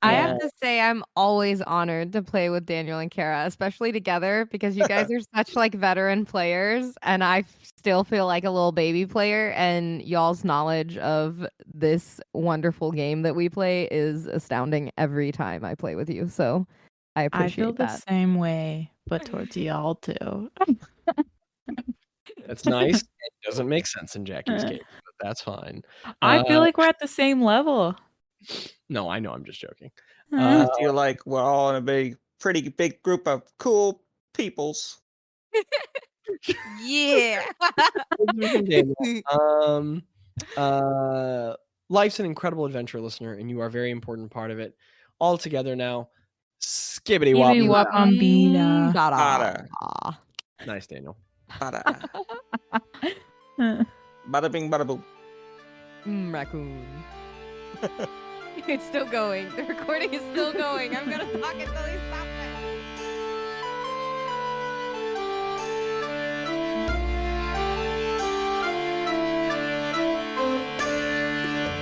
I have to say I'm always honored to play with Daniel and Kara, especially together because you guys are such like veteran players and I still feel like a little baby player, and y'all's knowledge of this wonderful game that we play is astounding every time I play with you. So I appreciate that. I feel the same way, but towards y'all too. That's nice. It doesn't make sense in Jackie's case, but that's fine. I feel like we're at the same level. No, I know. I'm just joking. I feel like we're all in a pretty big group of cool peoples. Yeah. Life's an incredible adventure, listener, and you are a very important part of it. All together now. Skibbity wop. Nice, Daniel. Bada bing, bada boom. Raccoon. It's still going. The recording is still going. I'm gonna talk until he stops.